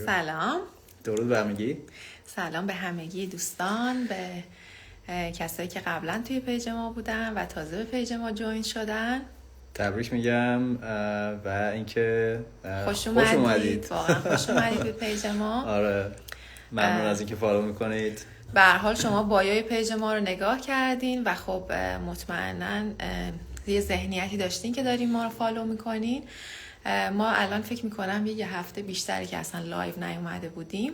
سلام. درود به همگی. سلام به همگی دوستان، به کسایی که قبلا توی پیج ما بودن و تازه به پیج ما جوین شدن. تبریک میگم و اینکه خوش اومدید. واقعا خوش اومدید به پیج ما. آره، ممنون از اینکه فالو میکنید. به هر حال شما بایوی پیج ما رو نگاه کردین و خب مطمئناً یه ذهنیتی داشتین که دارین ما رو فالو میکنین. ما الان فکر میکنم یه هفته بیشتری که اصلا لایو نیومده بودیم،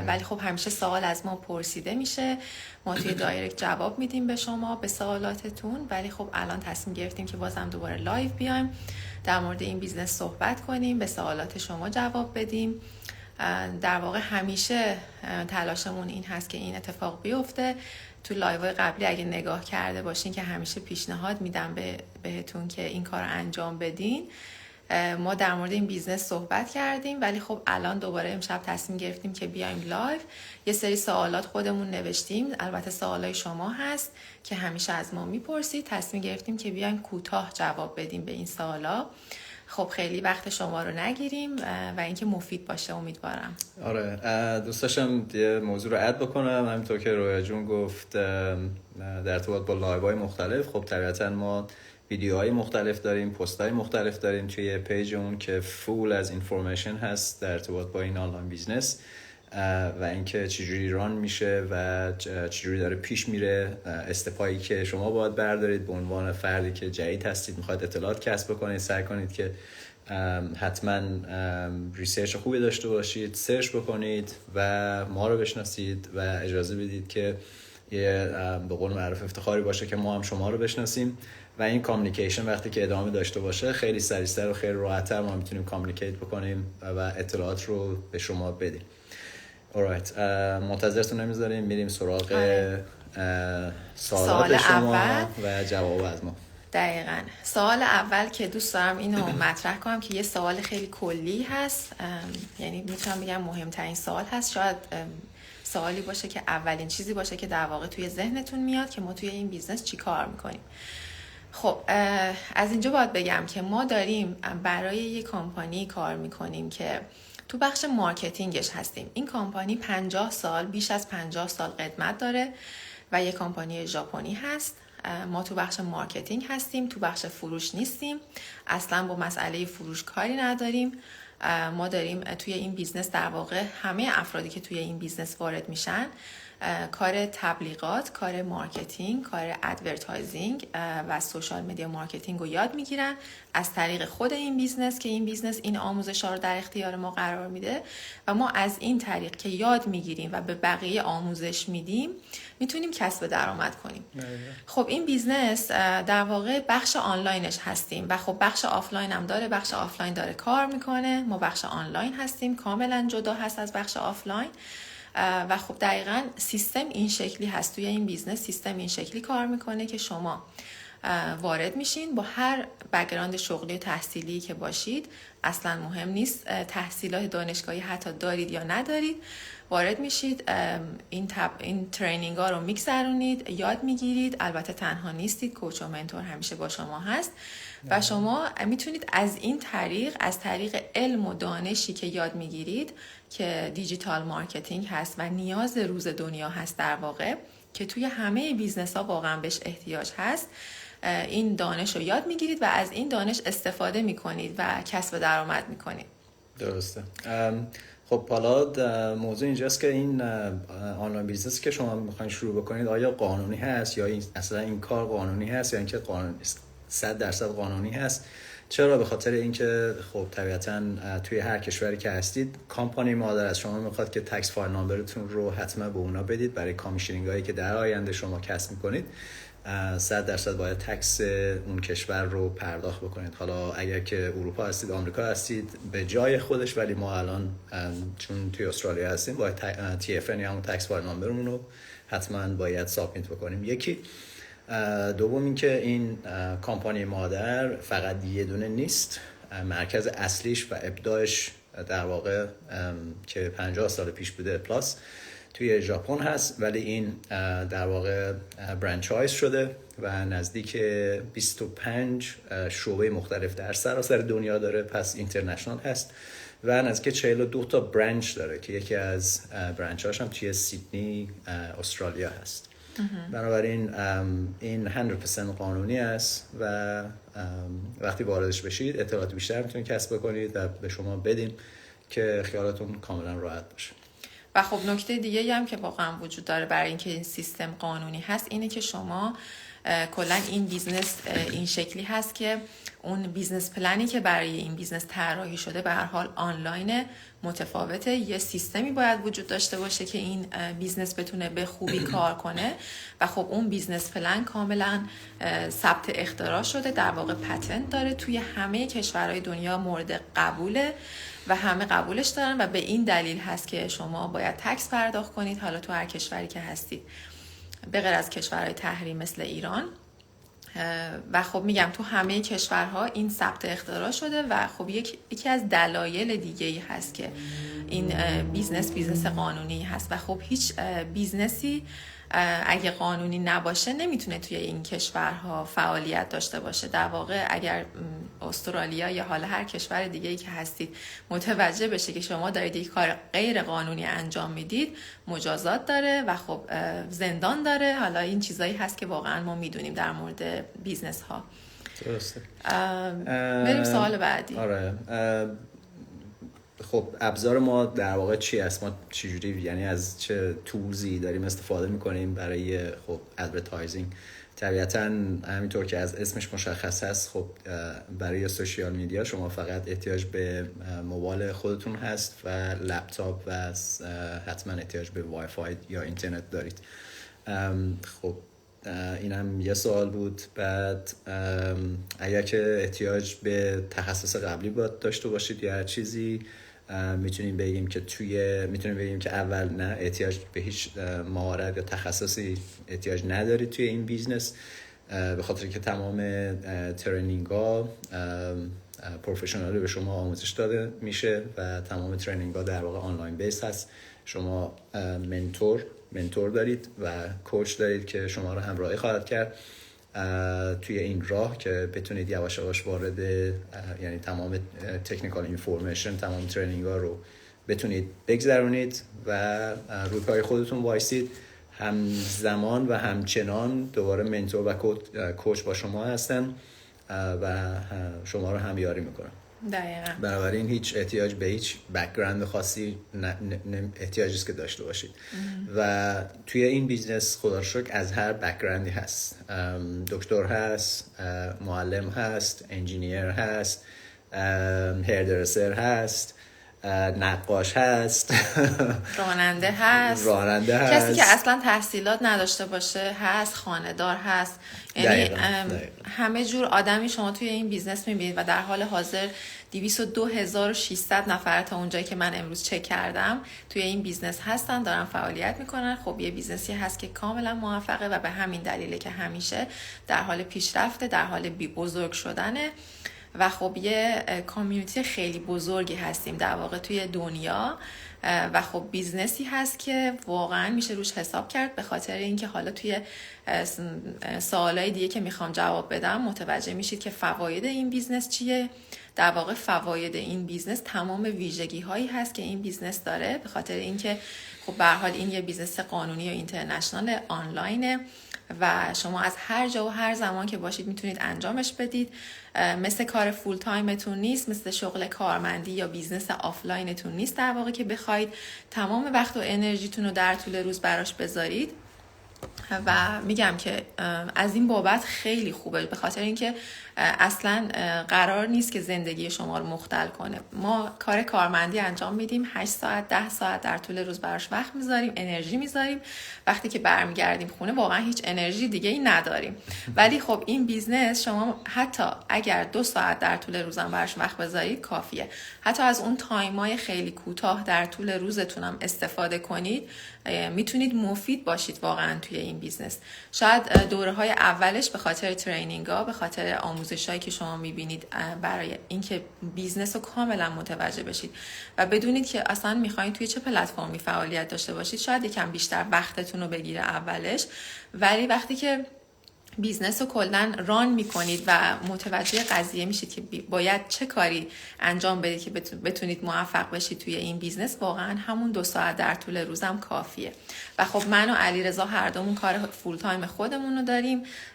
ولی خب همیشه سوال از ما پرسیده میشه، ما توی دایرکت جواب میدیم به شما به سوالاتتون، ولی خب الان تصمیم گرفتیم که بازم دوباره لایو بیایم در مورد این بیزنس صحبت کنیم، به سوالات شما جواب بدیم. در واقع همیشه تلاشمون این هست که این اتفاق بیفته. تو لایوهای قبلی اگه نگاه کرده باشین که همیشه پیشنهاد میدم بهتون که این کار رو انجام بدین. ما در مورد این بیزنس صحبت کردیم، ولی خب الان دوباره امشب تصمیم گرفتیم که بیایم لایو. یه سری سوالات خودمون نوشتیم، البته سوالای شما هست که همیشه از ما میپرسید. تصمیم گرفتیم که بیایم کوتاه جواب بدیم به این سوالا. خب خیلی وقت شما رو نگیریم و اینکه مفید باشه امیدوارم. آره، دوست داشتم یه موضوع رو اد بکنم. همینطور که رویا جون گفت در ارتباط با لایوهای مختلف، خب طبیعتا ما ویدیوهای مختلف داریم، پست‌های مختلف داریم توی پیجمون که فول از اینفورمیشن هست در ارتباط با این آنلاین بیزنس و اینکه چجوری ران میشه و چجوری داره پیش میره. استپایی که شما باید بردارید به عنوان فردی که جدید هستید، میخواید اطلاعات کسب بکنید، سعی کنید که حتما ریسرچ خوبی داشته باشید، سرچ بکنید و ما رو بشناسید و اجازه بدید که یه به قول معروف افتخاری باشه که ما هم شما رو بشناسیم و این کامیونیکیشن وقتی که ادامه داشته باشه خیلی سریع‌تر و خیلی راحت‌تر ما میتونیم کامیونیکیت بکنیم و اطلاعات رو به شما بدیم. alright، منتظرتون نمیذاریم، میریم سراغ سوالات شما اول و جواب از ما. دقیقاً. سوال اول که دوست دارم اینو مطرح کنم که یه سوال خیلی کلی هست، یعنی میتونم بگم مهمترین سوال هست، شاید سوالی باشه که اولین چیزی باشه که در واقع توی ذهنتون میاد که ما توی این بیزنس چی کار میکنیم. خب از اینجا باید بگم که ما داریم برای یه کمپانی کار میکنیم که تو بخش مارکتینگش هستیم. این کمپانی 50 سال، بیش از 50 سال قدمت داره و یه کمپانی ژاپنی هست. ما تو بخش مارکتینگ هستیم، تو بخش فروش نیستیم، اصلا با مسئله فروش کاری نداریم. ما داریم توی این بیزنس در واقع همه افرادی که توی این بیزنس وارد میشن کار تبلیغات، کار مارکتینگ، کار ادورتایزینگ و سوشال مدیا مارکتینگ رو یاد میگیرن از طریق خود این بیزنس که این بیزنس این آموزش‌ها رو در اختیار ما قرار میده و ما از این طریق که یاد میگیریم و به بقیه آموزش میدیم میتونیم کسب درآمد کنیم. خب این بیزنس در واقع بخش آنلاینش هستیم و خب بخش آفلاین هم داره، بخش آفلاین داره کار میکنه، ما بخش آنلاین هستیم، کاملا جدا هست از بخش آفلاین. و خب دقیقاً سیستم این شکلی هست توی این بیزنس. سیستم این شکلی کار میکنه که شما وارد میشین با هر بک‌گراند شغلی تحصیلی که باشید، اصلا مهم نیست تحصیلات دانشگاهی حتی دارید یا ندارید، وارد میشید، این ترینینگ ها رو میگذرونید، یاد میگیرید. البته تنها نیستید، کوچ و منتور همیشه با شما هست و شما میتونید از این طریق، از طریق علم و دانشی که یاد میگیرید که دیجیتال مارکتینگ هست و نیاز روز دنیا هست در واقع، که توی همه بیزنس ها واقعا بهش احتیاج هست، این دانش رو یاد میگیرید و از این دانش استفاده میکنید و کسب درآمد میکنید. درسته. خب حالا موضوع اینجاست که این آنلاین بیزنس که شما میخواین شروع بکنید آیا قانونی هست یا اصلا این کار قانونی هست یا اینکه قانونی 100% قانونی هست؟ چرا؟ به خاطر اینکه خب طبیعتاً توی هر کشوری که هستید کمپانی مادر از شما میخواد که تکس فایل نامبرتون رو حتما به اونا بدید برای کامیشنینگ هایی که در آینده شما کسب میکنید. 100% باید تکس اون کشور رو پرداخت بکنید. حالا اگر که اروپا هستید، آمریکا هستید، به جای خودش، ولی ما الان چون توی استرالیا هستیم باید TFN یا همون تکس فایل نامبرمون رو حتما باید سابمیت بکنیم. یکی. دوم این که این کمپانی مادر فقط یه دونه نیست، مرکز اصلیش و ابداعش در واقع که 50 سال پیش بوده پلاس توی ژاپن هست، ولی این در واقع برانچایز شده و نزدیک 25 شعبه مختلف در سراسر دنیا داره، پس اینترنشنال هست و نزدیک 42 تا برانچ داره که یکی از برانچ هاش هم توی سیدنی استرالیا هست. بنابراین این 100% قانونی است و وقتی واردش بشید اطلاعات بیشتر میتونید کسب کنید و به شما بدیم که خیالاتون کاملا راحت باشه. و خب نکته دیگه هم که واقعا وجود داره برای اینکه این سیستم قانونی هست اینه که شما کلا این بیزنس این شکلی هست که اون بیزنس پلنی که برای این بیزنس طراحی شده به هر حال آنلاین متفاوته. یه سیستمی باید وجود داشته باشه که این بیزنس بتونه به خوبی کار کنه و خب اون بیزنس پلن کاملا ثبت اختراع شده، در واقع پتنت داره، توی همه کشورهای دنیا مورد قبوله و همه قبولش دارن و به این دلیل هست که شما باید تکس پرداخت کنید حالا تو هر کشوری که هستید به غیر از کشورهای تحریم مثل ایران. و خب میگم تو همه کشورها این ثبت اختراع شده و خب یکی از دلایل دیگه ای هست که این بیزنس قانونی هست و خب هیچ بیزنسی اگه قانونی نباشه نمیتونه توی این کشورها فعالیت داشته باشه. در واقع اگر استرالیا یا حالا هر کشور دیگه ای که هستید متوجه بشه که شما دارید یک کار غیر قانونی انجام میدید مجازات داره و خب زندان داره. حالا این چیزایی هست که واقعا ما میدونیم در مورد بیزنس ها. درسته. بریم سوال بعدی. آره. خب ابزار ما در واقع چی است؟ ما چجوری یعنی از چه تولزی داریم استفاده میکنیم برای خب ادورتایزینگ؟ طبیعتاً همینطور که از اسمش مشخص هست خب برای سوشیال میدیا شما فقط احتیاج به موبایل خودتون هست و لپتاپ و حتما احتیاج به وای فای یا اینترنت دارید. خب این هم یه سوال بود. بعد اگر که احتیاج به تخصص قبلی باید داشته باشید یا هر چیزی میتونیم بگیم که اول نه احتیاج به هیچ مهارت یا تخصصی احتیاج ندارید توی این بیزنس، به خاطر که تمام ترینینگ ها پروفشنالی به شما آموزش داده میشه و تمام ترینینگ ها در واقع آنلاین بیس هست. شما منتور دارید و کوچ دارید که شما رو همراهی خواهد کرد توی این راه که بتونید یواش یواش وارد یعنی تمام تکنیکال اینفورمیشن، تمام ترینینگ ها رو بتونید بگذرونید و روی پای خودتون وایسید. همزمان و همچنان دوباره منتور و کوچ با شما هستن و شما رو همیاری میکنن. دقیقاً. بنابراین هیچ احتیاج به هیچ بک‌گراند خاصی احتیاجی است که داشته باشید. و توی این بیزنس خدا رو شکر از هر بک‌گراندی هست، دکتر هست، معلم هست، انجینیر هست، هیردرسر هست، نقاش هست، راننده هست، کسی که اصلا تحصیلات نداشته باشه هست، خانه‌دار هست. یعنی همه جور آدمی شما توی این بیزنس میبینید و در حال حاضر 22600 نفر تا اونجایی که من امروز چک کردم توی این بیزنس هستن، دارن فعالیت میکنن. خب یه بیزنسی هست که کاملا موفقه و به همین دلیله که همیشه در حال پیشرفته، در حال بزرگ شدنه و خب یه کامیونیتی خیلی بزرگی هستیم در واقع توی دنیا و خب بیزنسی هست که واقعا میشه روش حساب کرد، به خاطر اینکه حالا توی سوالای دیگه که میخوام جواب بدم متوجه میشید که فواید این بیزنس چیه. در واقع فواید این بیزنس تمام ویژگی هایی هست که این بیزنس داره، به خاطر اینکه خب به هر حال این یه بیزنس قانونی و اینترنشنال آنلاینه و شما از هر جا و هر زمان که باشید میتونید انجامش بدید. مثل کار فول تایمتون نیست، مثل شغل کارمندی یا بیزنس آفلاینتون نیست در واقع که بخواید تمام وقت و انرژیتون رو در طول روز براش بذارید. و میگم که از این بابت خیلی خوبه، به خاطر اینکه اصلا قرار نیست که زندگی شما رو مختل کنه. ما کار کارمندی انجام میدیم، 8 ساعت 10 ساعت در طول روز براش وقت میذاریم، انرژی میذاریم، وقتی که برمیگردیم خونه واقعا هیچ انرژی دیگه ای نداریم. ولی خب این بیزنس شما حتی اگر 2 ساعت در طول روزم براش وقت بذارید کافیه. حتی از اون تایمای خیلی کوتاه در طول روزتونم استفاده کنید، میتونید مفید باشید واقعا توی این بیزنس. شاید دوره‌های اولش به خاطر ترینینگ‌ها، به خاطر آموزشایی که شما میبینید برای اینکه بیزنس رو کاملا متوجه بشید و بدونید که اصلا میخواین توی چه پلتفرمی فعالیت داشته باشید، شاید یکم بیشتر وقتتون رو بگیره اولش. ولی وقتی که بیزنس رو کلن ران میکنید و متوجه قضیه میشید که باید چه کاری انجام بدید که بتونید موفق بشید توی این بیزنس، واقعا همون 2 ساعت در طول روزم کافیه. و خب من و علیرضا هر دومون کار فول تایم خودمون رو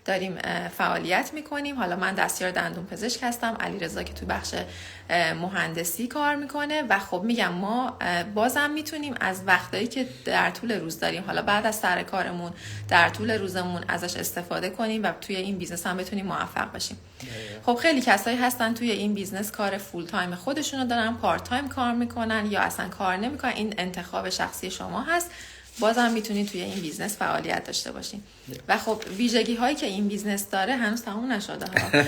داریم فعالیت میکنیم. حالا من دستیار دندون پزشک هستم، علیرضا که تو بخش مهندسی کار میکنه. و خب میگم ما بازم میتونیم از وقتایی که در طول روز داریم، حالا بعد از سر کارمون در طول روزمون ازش استفاده کنیم و توی این بیزنس هم بتونیم موفق بشیم. خب خیلی کسایی هستن توی این بیزنس کار فول تایم خودشونو دارن، پارت تایم کار میکنن یا اصلا کار نمیکنن. این انتخاب شخصی شما هست. بازم میتونید توی این بیزنس فعالیت داشته باشین. و خب ویژگی هایی که این بیزنس داره هنوز تموم نشده ها.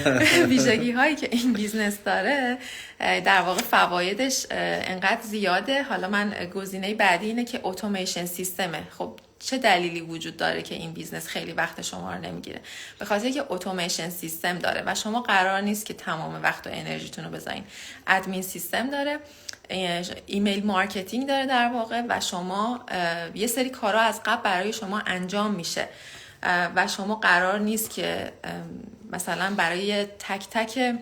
ویژگی هایی که این بیزنس داره در واقع فوایدش انقدر زیاده. حالا من گزینه بعدی اینه که اتوماسیون سیستمه. خب چه دلیلی وجود داره که این بیزنس خیلی وقت شما رو نمیگیره؟ به خاطر اینکه اتوماسیون سیستم داره و شما قرار نیست که تمام وقت و انرژیتون رو بذارین. ادمین سیستم داره، ایمیل مارکتینگ داره در واقع، و شما یه سری کارا از قبل برای شما انجام میشه و شما قرار نیست که مثلا برای تک تک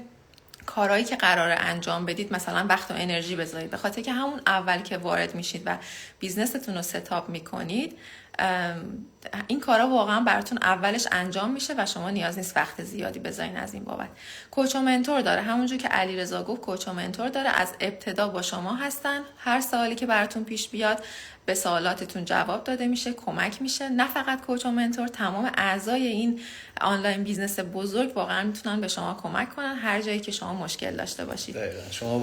کارهایی که قراره انجام بدید مثلا وقت و انرژی بذارید. به خاطر که همون اول که وارد میشید و بیزنستون رو ستاپ میکنید، این کارا واقعا براتون اولش انجام میشه و شما نیاز نیست وقت زیادی بذارین از این بابت. کوچ و منتور داره، همونجور که علیرضا گفت کوچ و منتور داره. از ابتدا با شما هستن، هر سوالی که براتون پیش بیاد به سوالاتتون جواب داده میشه، کمک میشه. نه فقط کوچ و منتور، تمام اعضای این آنلاین بیزنس بزرگ واقعا میتونن به شما کمک کنن هر جایی که شما مشکل داشته باشید. دقیقاً شما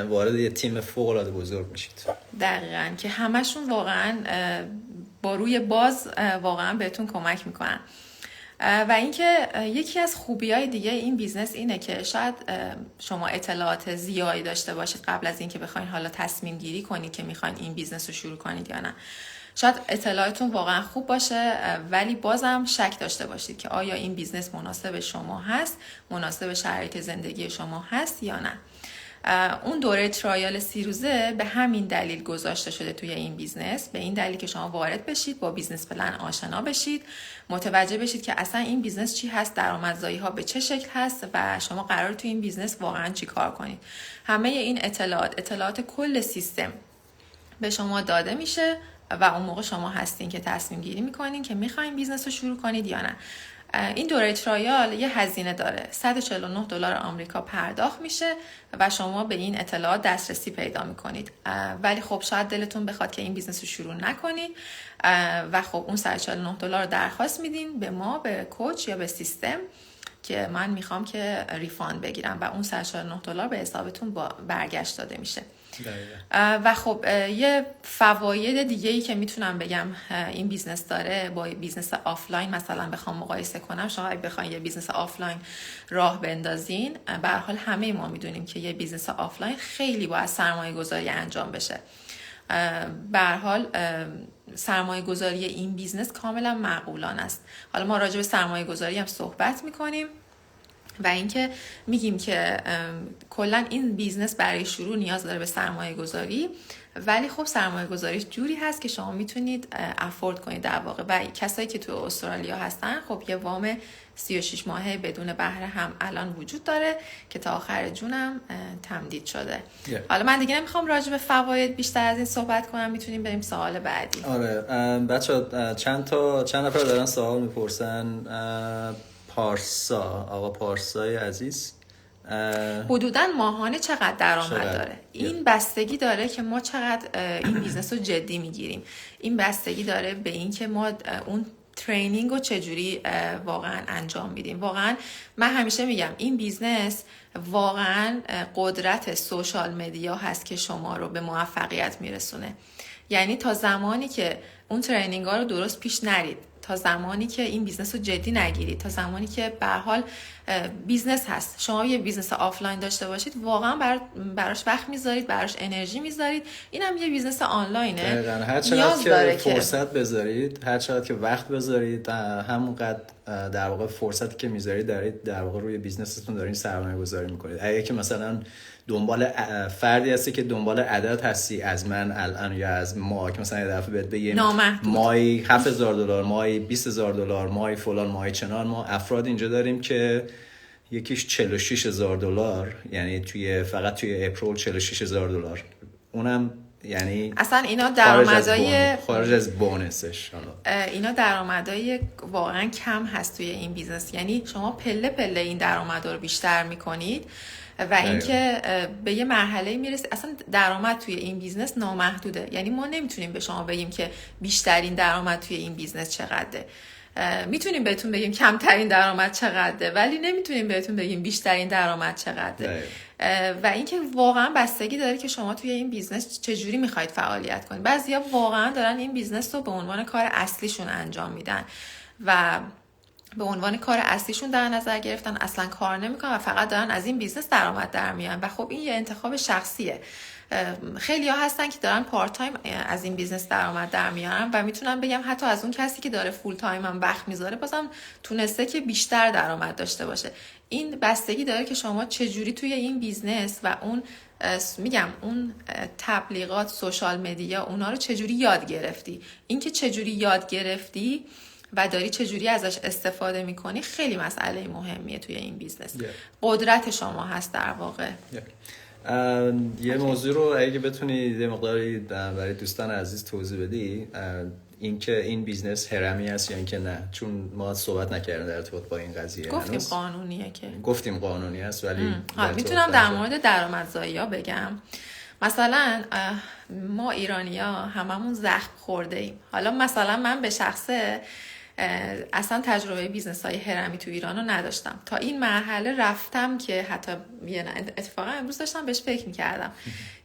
وارد یه تیم فوق العاده بزرگ میشید. دقیقاً که همشون واقعا با روی باز واقعا بهتون کمک میکنن. و اینکه یکی از خوبی‌های دیگه این بیزنس اینه که شاید شما اطلاعات زیادی داشته باشید قبل از اینکه بخواید حالا تصمیم گیری کنید که میخواین این بیزنس رو شروع کنید یا نه. شاید اطلاعاتتون واقعا خوب باشه ولی بازم شک داشته باشید که آیا این بیزنس مناسب شما هست، مناسب شرایط زندگی شما هست یا نه. اون دوره ترایال 30 روزه به همین دلیل گذاشته شده توی این بیزنس، به این دلیل که شما وارد بشید، با بیزنس پلن آشنا بشید، متوجه بشید که اصلا این بیزنس چی هست، درآمدزایی ها به چه شکل هست و شما قرار توی این بیزنس واقعا چی کار کنید. همه این اطلاعات کل سیستم به شما داده میشه و اون موقع شما هستین که تصمیم گیری میکنین که میخواین بیزنس رو شروع کنید یا نه. این دوره ترایال یه هزینه داره، $149 آمریکا پرداخت میشه و شما به این اطلاعات دسترسی پیدا میکنید. ولی خب شاید دلتون بخواد که این بیزنس رو شروع نکنید و خب اون $149 رو درخواست میدین به ما، به کوچ یا به سیستم که من میخوام که ریفاند بگیرم و اون $149 به حسابتون برگشت داده میشه. و خب یه فواید دیگه‌ای که میتونم بگم این بیزنس داره با بیزنس آفلاین مثلا بخوام مقایسه کنم، شما اگه بخواید یه بیزنس آفلاین راه بندازین، به هر حال همه ما میدونیم که یه بیزنس آفلاین خیلی باید سرمایه گذاری انجام بشه. به هر حال سرمایه گذاری این بیزنس کاملا معقولانه است. حالا ما راجع به سرمایه گذاری هم صحبت میکنیم و اینکه میگیم که کلا این بیزنس برای شروع نیاز داره به سرمایه گذاری، ولی خب سرمایه گذاری جوری هست که شما میتونید افورد کنید در واقع. و کسایی که تو استرالیا هستن خب یه وام 36 ماهه بدون بهره هم الان وجود داره که تا آخر جونم تمدید شده. حالا من دیگه نمیخوام راجع به فواید بیشتر از این صحبت کنم، میتونیم بریم سوال بعدی. آره بچه‌ها چند نفر دارن سوال میپرسن. آقا پارسای عزیز حدوداً ماهانه چقدر درآمد داره؟ این بستگی داره که ما چقدر این بیزنس رو جدی میگیریم. این بستگی داره به این که ما اون ترینینگ رو چجوری واقعا انجام میدیم. واقعا من همیشه میگم این بیزنس واقعا قدرت سوشال مدیا هست که شما رو به موفقیت میرسونه. یعنی تا زمانی که اون ترینینگ ها رو درست پیش نرید، تا زمانی که این بیزنس رو جدی نگیرید، تا زمانی که به هر حال بیزنس هست، شما یه بیزنس آفلاین داشته باشید واقعا براش وقت میذارید، براش انرژی میذارید، اینم یه بیزنس آنلاینه. هر چقدر که فرصت بذارید، هر چقدر که وقت بذارید، همونقدر در واقع فرصتی که میذارید در واقع روی بیزنستون دارین سرمایه گذاری میکنید. اگه که مثلا دنبال فردی هستی که دنبال عدد هستی از من الان یا از ما که مثلا یه دفعه بهت بگیم مای $7,000 مای $20,000 مای فلان مای چنان. ما افراد اینجا داریم که یکیش $46,000 یعنی فقط توی اپریل $46,000 اونم یعنی اصلا اینا درآمدای خارج از بونسش. اینا درآمدای واقعا کم هست توی این بیزنس. یعنی شما پله پله این درآمدا رو بیشتر میکنید و اینکه به یه مرحله میرسید اصلا درآمد توی این بیزنس نامحدوده. یعنی ما نمیتونیم به شما بگیم که بیشترین درآمد توی این بیزنس چقدره. میتونیم بهتون بگیم کمترین درآمد چقدره ولی نمیتونیم بهتون بگیم بیشترین درآمد چقدره. و اینکه واقعا بستگی داره که شما توی این بیزنس چجوری میخواید فعالیت کنید. بعضیا واقعا دارن این بیزنس رو به عنوان کار اصلیشون انجام میدن و به عنوان کار اصلیشون در نظر گرفتن، اصلا کار نمیکنن و فقط دارن از این بیزنس درآمد در میارن و خب این یه انتخاب شخصیه. خیلی ها هستن که دارن پارت تایم از این بیزنس درآمد در میارن و میتونم بگم حتی از اون کسی که داره فول تایم هم وقت میذاره بازم تونسته که بیشتر درآمد داشته باشه. این بستگی داره که شما چجوری توی این بیزنس و اون اون تبلیغات، سوشال مدیا، اونا رو چجوری یاد گرفتی. این که چجوری یاد گرفتی و داری چجوری ازش استفاده میکنی خیلی مسئله مهمیه توی این بیزنس. قدرت شما هست در واقع. یه موضوع رو اگه بتونی یه مقداری برای دوستان عزیز توضیح بدی، اینکه این بیزنس هرمی است یا اینکه نه، چون ما صحبت نکردیم در ارتباط با این قضیه. گفتیم قانونیه که گفتیم قانونی است ولی میتونم در مورد درآمدزایی‌ها بگم. مثلا ما ایرانی‌ها هممون زخم خورده ایم. حالا مثلا من به شخصه اصلا تجربه بیزنس های هرمی تو ایران رو نداشتم. تا این مرحله رفتم که حتی اتفاقا امروز داشتم بهش فکر میکردم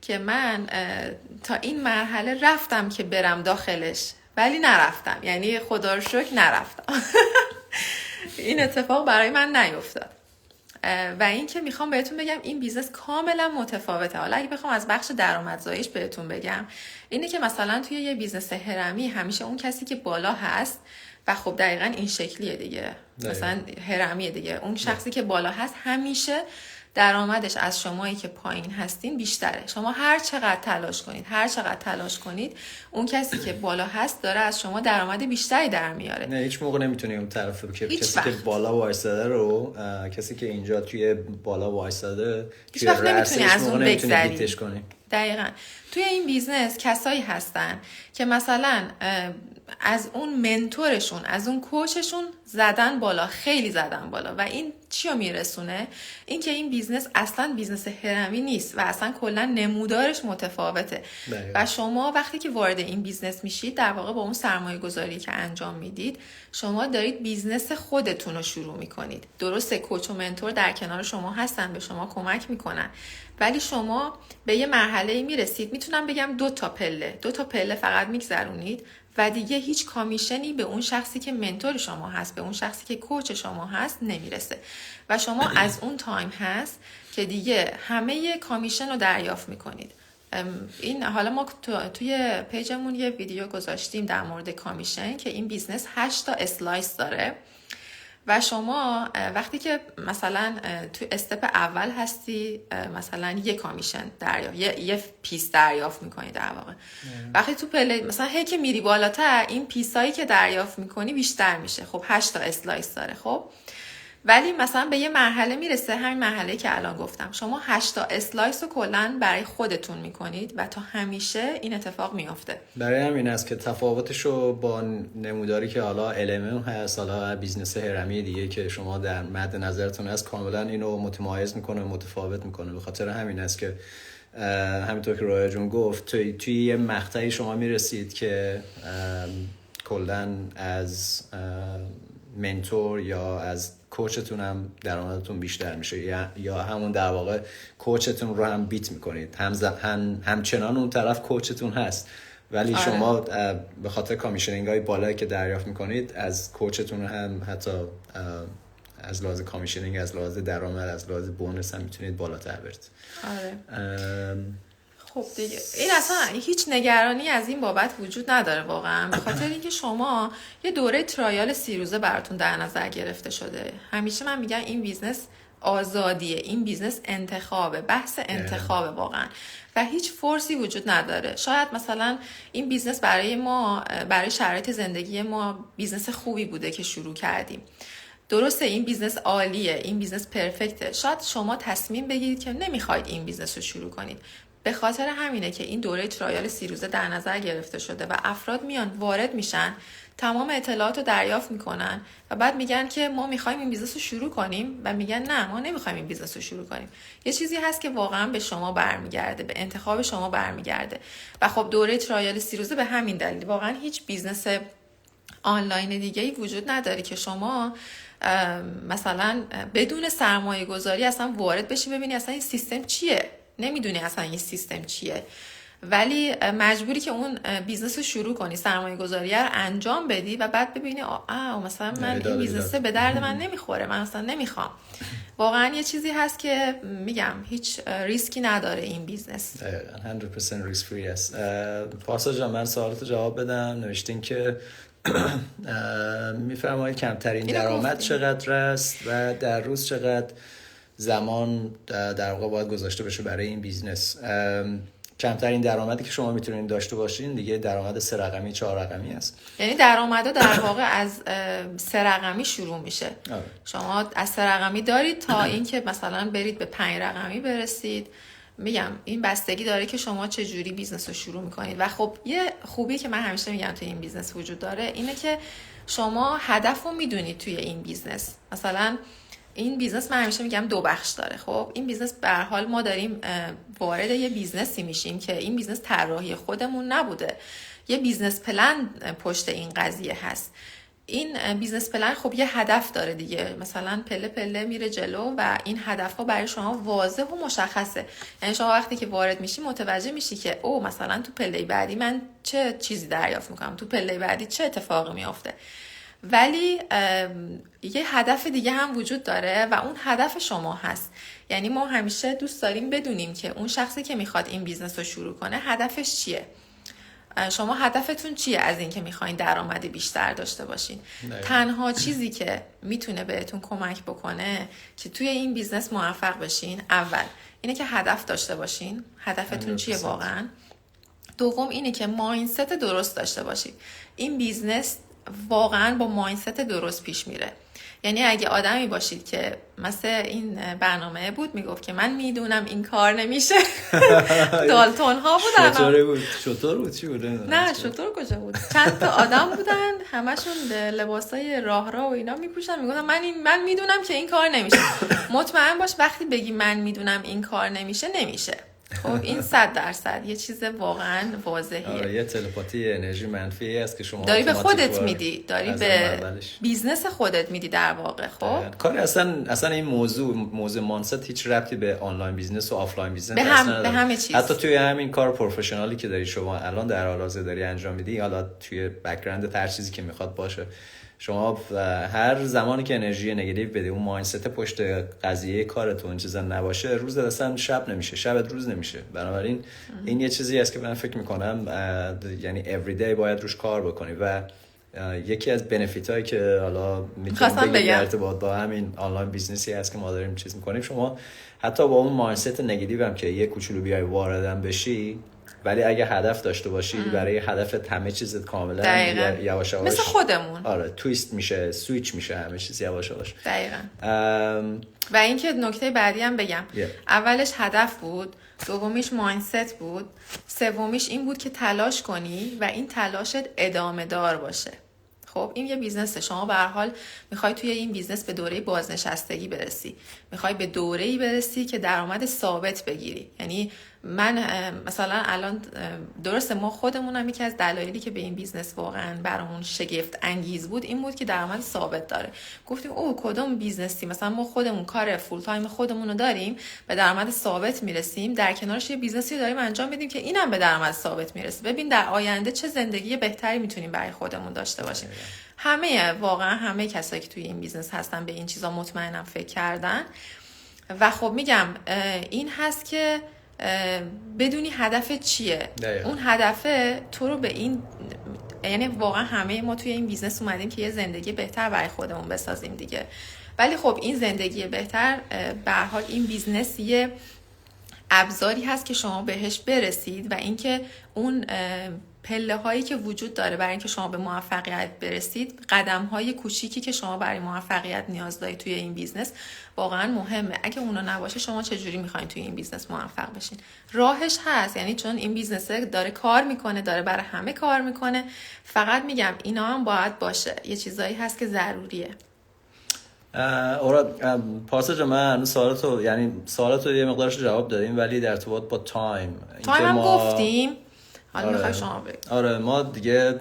که من تا این مرحله رفتم که برم داخلش ولی نرفتم. یعنی خدا رو شکر نرفتم. این اتفاق برای من نیفتاد. و این که میخوام بهتون بگم این بیزنس کاملا متفاوته. حالا اگه بخوام از بخش درآمدزاییش بهتون بگم، اینه که مثلا توی یه بیزنس هرمی همیشه اون کسی که بالا هست و خب دقیقاً این شکلیه دیگه، مثلا هرمیه دیگه، اون شخصی که بالا هست همیشه درآمدش از شمایی که پایین هستین بیشتره. شما هر چقدر تلاش کنید اون کسی که بالا هست داره از شما درآمد بیشتری در میاره. نه هیچ موقع نمیتونی اون طرف که کسی که بالا وایساده رو کسی که اینجا توی بالا وایساده هیچ وقت نمیتونی از اون بگذری. دقیقاً توی این بیزنس کسایی هستن که مثلا از اون منتورشون، از اون کوچشون زدن بالا، خیلی زدن بالا و این چی رو میرسونه؟ این که این بیزنس اصلا بیزنس هرمی نیست و اصلا کلا نمودارش متفاوته. و شما وقتی که وارد این بیزنس میشید در واقع با اون سرمایه گذاری که انجام میدید شما دارید بیزنس خودتون رو شروع میکنید. درسته کوچ و منتور در کنار شما هستن، به شما کمک میکنن، ولی شما به یه مرحله میرسید، میتونم بگم 2 تا پله فقط میگذرونید و دیگه هیچ کامیشنی به اون شخصی که منتور شما هست، به اون شخصی که کوچ شما هست نمیرسه و شما از اون تایم هست که دیگه همه کامیشن رو دریافت میکنید. این حالا ما توی پیجمون یه ویدیو گذاشتیم در مورد کامیشن که این بیزنس 8 تا اسلایس داره و شما وقتی که مثلا تو استپ اول هستی مثلا یه کامیشن دریافت، یه پیس دریافت میکنی در واقع. وقتی تو پله مثلا هی که میری بالاتر این پیسایی که دریافت میکنی بیشتر میشه. خب 8 تا اسلایس داره. خب ولی مثلا به یه مرحله میرسه، همین مرحله که الان گفتم، شما 8 تا اسلایس رو کلا برای خودتون میکنید و تا همیشه این اتفاق میافته. برای همین است که تفاوتشو با نموداری که حالا LMM هست، حالا بیزنس هرمی دیگه که شما در مد نظرتون هست، کاملا اینو متمایز میکنه، متفاوت میکنه. به خاطر همین است که همینطور که رایجون جون گفت توی یه مقطعی شما میرسید که کلا از منتور یا از کوچتون هم درآمدتون بیشتر میشه یا همون در واقع کوچتون رو هم بیت میکنید، همچنان اون طرف کوچتون هست ولی شما به خاطر کامیشنینگ های بالایی که دریافت میکنید از کوچتون هم حتی از لحاظ کامیشنینگ، از لحاظ درآمد، از لحاظ بونس هم میتونید بالاتر برید. خب دیگه این اصلا هیچ نگرانی از این بابت وجود نداره واقعا، به خاطر اینکه شما یه دوره ترایال 30 روزه براتون در نظر گرفته شده. همیشه من میگم این بیزنس آزادیه، این بیزنس انتخابه، بحث انتخابه واقعا و هیچ فورسی وجود نداره. شاید مثلا این بیزنس برای ما، برای شرایط زندگی ما بیزنس خوبی بوده که شروع کردیم، درسته این بیزنس عالیه، این بیزنس پرفکته، شاید شما تصمیم بگیرید که نمیخواید این بیزنس رو شروع کنید. به خاطر همینه که این دوره ترایال 30 روزه در نظر گرفته شده و افراد میان وارد میشن، تمام اطلاعات رو دریافت میکنن و بعد میگن که ما میخوایم این بیزنس رو شروع کنیم و میگن نه ما نمیخوایم این بیزنس رو شروع کنیم. یه چیزی هست که واقعا به شما برمیگرده، به انتخاب شما برمیگرده و خب دوره ترایال 30 روزه به همین دلیل واقعا هیچ بیزنس آنلاین دیگه‌ای وجود نداره که شما مثلا بدون سرمایه گذاری اصلا وارد بشی ببینی اصلا این سیستم چیه، نمیدونی اصلا این سیستم چیه، ولی مجبوری که اون بیزنس رو شروع کنی، سرمایه گذاری رو انجام بدی و بعد ببینی مثلا من این بیزنس به درد من نمیخوره، من اصلا نمیخوام. واقعا یه چیزی هست که میگم هیچ ریسکی نداره این بیزنس. 100% ریسک فری است. پارسا جان من سوالات جواب بدم. نوشتین که میفرمایید کمترین درآمد چقدر است و در روز چقدر زمان در واقع باید گذاشته بشه برای این بیزنس. کمترین درآمدی که شما میتونید داشته باشین دیگه درآمد 3 رقمی 4 رقمی است. یعنی درآمدها در واقع از 3 رقمی شروع میشه. شما از 3 رقمی دارید تا اینکه مثلا برید به 5 رقمی برسید. میگم این بستگی داره که شما چه جوری بیزنس رو شروع میکنید و خب یه خوبی که من همیشه میگم توی این بیزنس وجود داره اینه که شما هدف رو میدونید توی این بیزنس. مثلا این بیزنس من همیشه میگم 2 بخش داره. خب این بیزنس به هر حال ما داریم وارد یه بیزنسی میشیم که این بیزنس طراحی خودمون نبوده، یه بیزنس پلن پشت این قضیه هست. این بیزنس پلن خب یه هدف داره دیگه، مثلا پله پله میره جلو و این هدف ها برای شما واضح و مشخصه. یعنی شما وقتی که وارد میشی متوجه میشی که مثلا تو پله بعدی من چه چیزی دریافت میکنم، تو پله بعدی چه اتفاقی میافته. ولی یه هدف دیگه هم وجود داره و اون هدف شما هست. یعنی ما همیشه دوست داریم بدونیم که اون شخصی که میخواد این بیزنس رو شروع کنه هدفش چیه. شما هدفتون چیه از این که میخواین درآمد بیشتر داشته باشین؟ تنها چیزی که میتونه بهتون کمک بکنه که توی این بیزنس موفق بشین اول اینه که هدف داشته باشین. هدفتون چیه واقعا؟ دوم اینه که مایندست درست داشته باشید. این بیزنس واقعا با مایندست درست پیش میره. یعنی اگه آدمی باشید که مثل این برنامه بود میگفت که من میدونم این کار نمیشه دالتون ها بودن. شطور بود چی بود؟ نه شطور کجا بود، چند تا آدم بودن همشون لباسای راه و اینا میپوشن میگفتن من میدونم که این کار نمیشه. مطمئن باش وقتی بگی من میدونم این کار نمیشه نمیشه. خب این 100% یه چیز واقعا واضحیه. یه تلپاتی انرژی منفی است که شما داری به خودت میدی، داری به بیزنس خودت میدی در واقع. خب کار اصلا این موضوع مانست هیچ ربطی به آنلاین بیزنس و آفلاین بیزنس به همه چیز. حتی توی همین کار پروفشنالی که داری شما الان در حال حاضر داری انجام میدی، حالا توی بک‌گراند هر چیزی که میخواد باشه، شما هر زمانی که انرژی نگاتیو بده، اون مایندست پشت قضیه کارتون چیزا نباشه، روز اصلا شب نمیشه، شبت روز نمیشه. بنابراین این یه چیزی است که من فکر میکنم یعنی every day باید روش کار بکنی و یکی از بنفیت هایی که حالا میتونم بگم در ارتباط با همین آنلاین بیزنسی هست که ما داریم چیز میکنیم، شما حتی با اون مایندست نگاتیو هم که یه کوچولو بیای واردم بشی، ولی اگه هدف داشته باشی برای هدفت همه چیزت کاملا یواش یواش مثل خودمون تویست میشه، سویچ میشه همه چیز یواش یواش. دقیقاً. و اینکه نکته بعدی هم بگم اولش هدف بود، دومیش مایندست بود، سومیش این بود که تلاش کنی و این تلاشت ادامه دار باشه. خب این یه بیزنسه، شما به هر حال میخوای توی این بیزنس به دوره بازنشستگی برسی، میخوای به دوره‌ای برسی که درآمد ثابت بگیری. یعنی من مثلا الان درسته ما خودمونم یکی از دلایلی که به این بیزنس واقعا برامون شگفت انگیز بود این بود که درآمد ثابت داره. گفتیم کدوم بیزنسی، مثلا ما خودمون کار فول تایم خودمون رو داریم به درآمد ثابت میرسیم، در کنارش یه بیزنسی داریم انجام میدیم که اینم به درآمد ثابت میرسه. ببین در آینده چه زندگی بهتری میتونیم برای خودمون داشته باشیم. واقعا همه کسایی که توی این بیزنس هستن به این چیزا مطمئنم فکر کردن و خب میگم این هست که بدونی هدف چیه. اون هدف تو رو به این، یعنی واقعا همه ما توی این بیزنس اومدیم که یه زندگی بهتر برای خودمون بسازیم دیگه. ولی خب این زندگی بهتر به هر حال این بیزنس یه ابزاری هست که شما بهش برسید و اینکه اون پله هایی که وجود داره برای اینکه شما به موفقیت برسید، قدم های کوچیکی که شما برای موفقیت نیاز دارید توی این بیزنس واقعا مهمه. اگه اونا نباشه شما چجوری میخواین توی این بیزنس موفق بشین؟ راهش هست، یعنی چون این بیزنس داره کار میکنه، داره برای همه کار میکنه. فقط میگم اینا هم باید باشه، یه چیزایی هست که ضروریه. پارسا جان، من هنوز سوالاتو یه مقدارش جواب دادیم، ولی در ارتباط با تایم هم گفتیم. حالا میخوای شما بگید. ما دیگه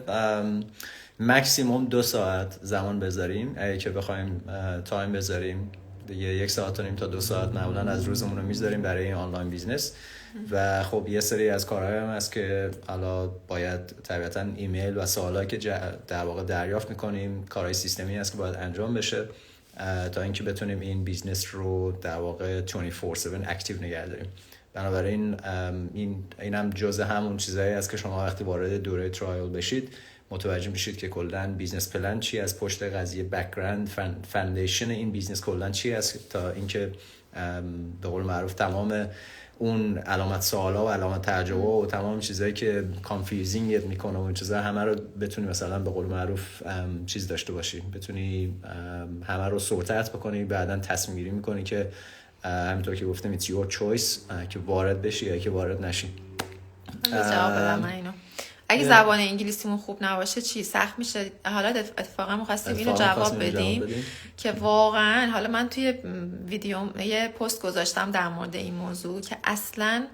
مکسیموم 2 ساعت زمان بذاریم. اگه که بخوایم تایم بذاریم دیگه 1.5 ساعت تا 2 ساعت معمولا از روزمون رو میذاریم برای این آنلاین بیزنس. و خب یه سری از کارهای هم هست که حالا باید طبیعتا ایمیل و سوالایی که در واقع دریافت میکنیم، کارهای سیستمی هست که باید انجام بشه تا اینکه بتونیم این بیزنس رو در واقع 24/7 اکتیو نگه داریم. بنابراین این هم جزء همون چیزایی است که شما وقتی وارد دوره ترایل بشید متوجه میشید که کلاً بیزنس پلن چی از پشت قضیه، بک‌گراند فاندیشن این بیزنس کلاً چی است، تا اینکه به قول معروف تمام اون علامت سوالا و علامت تعجب و تمام چیزایی که کانفیوزینگت میکنه اون چیزا همه رو بتونی مثلا به قول معروف چیز داشته باشی، بتونی همه رو سورت بکنی، بعداً تصمیم گیری میکنی که همینطور که گفتم it's your choice که وارد بشی یا که وارد نشی. جواب بدم من اینو. اگه زبان انگلیسیمون خوب نباشه چی سخت میشه؟ حالا اتفاقا می‌خواستیم اینو جواب بدیم که واقعا حالا من توی ویدیو یه پست گذاشتم در مورد این موضوع که اصلاً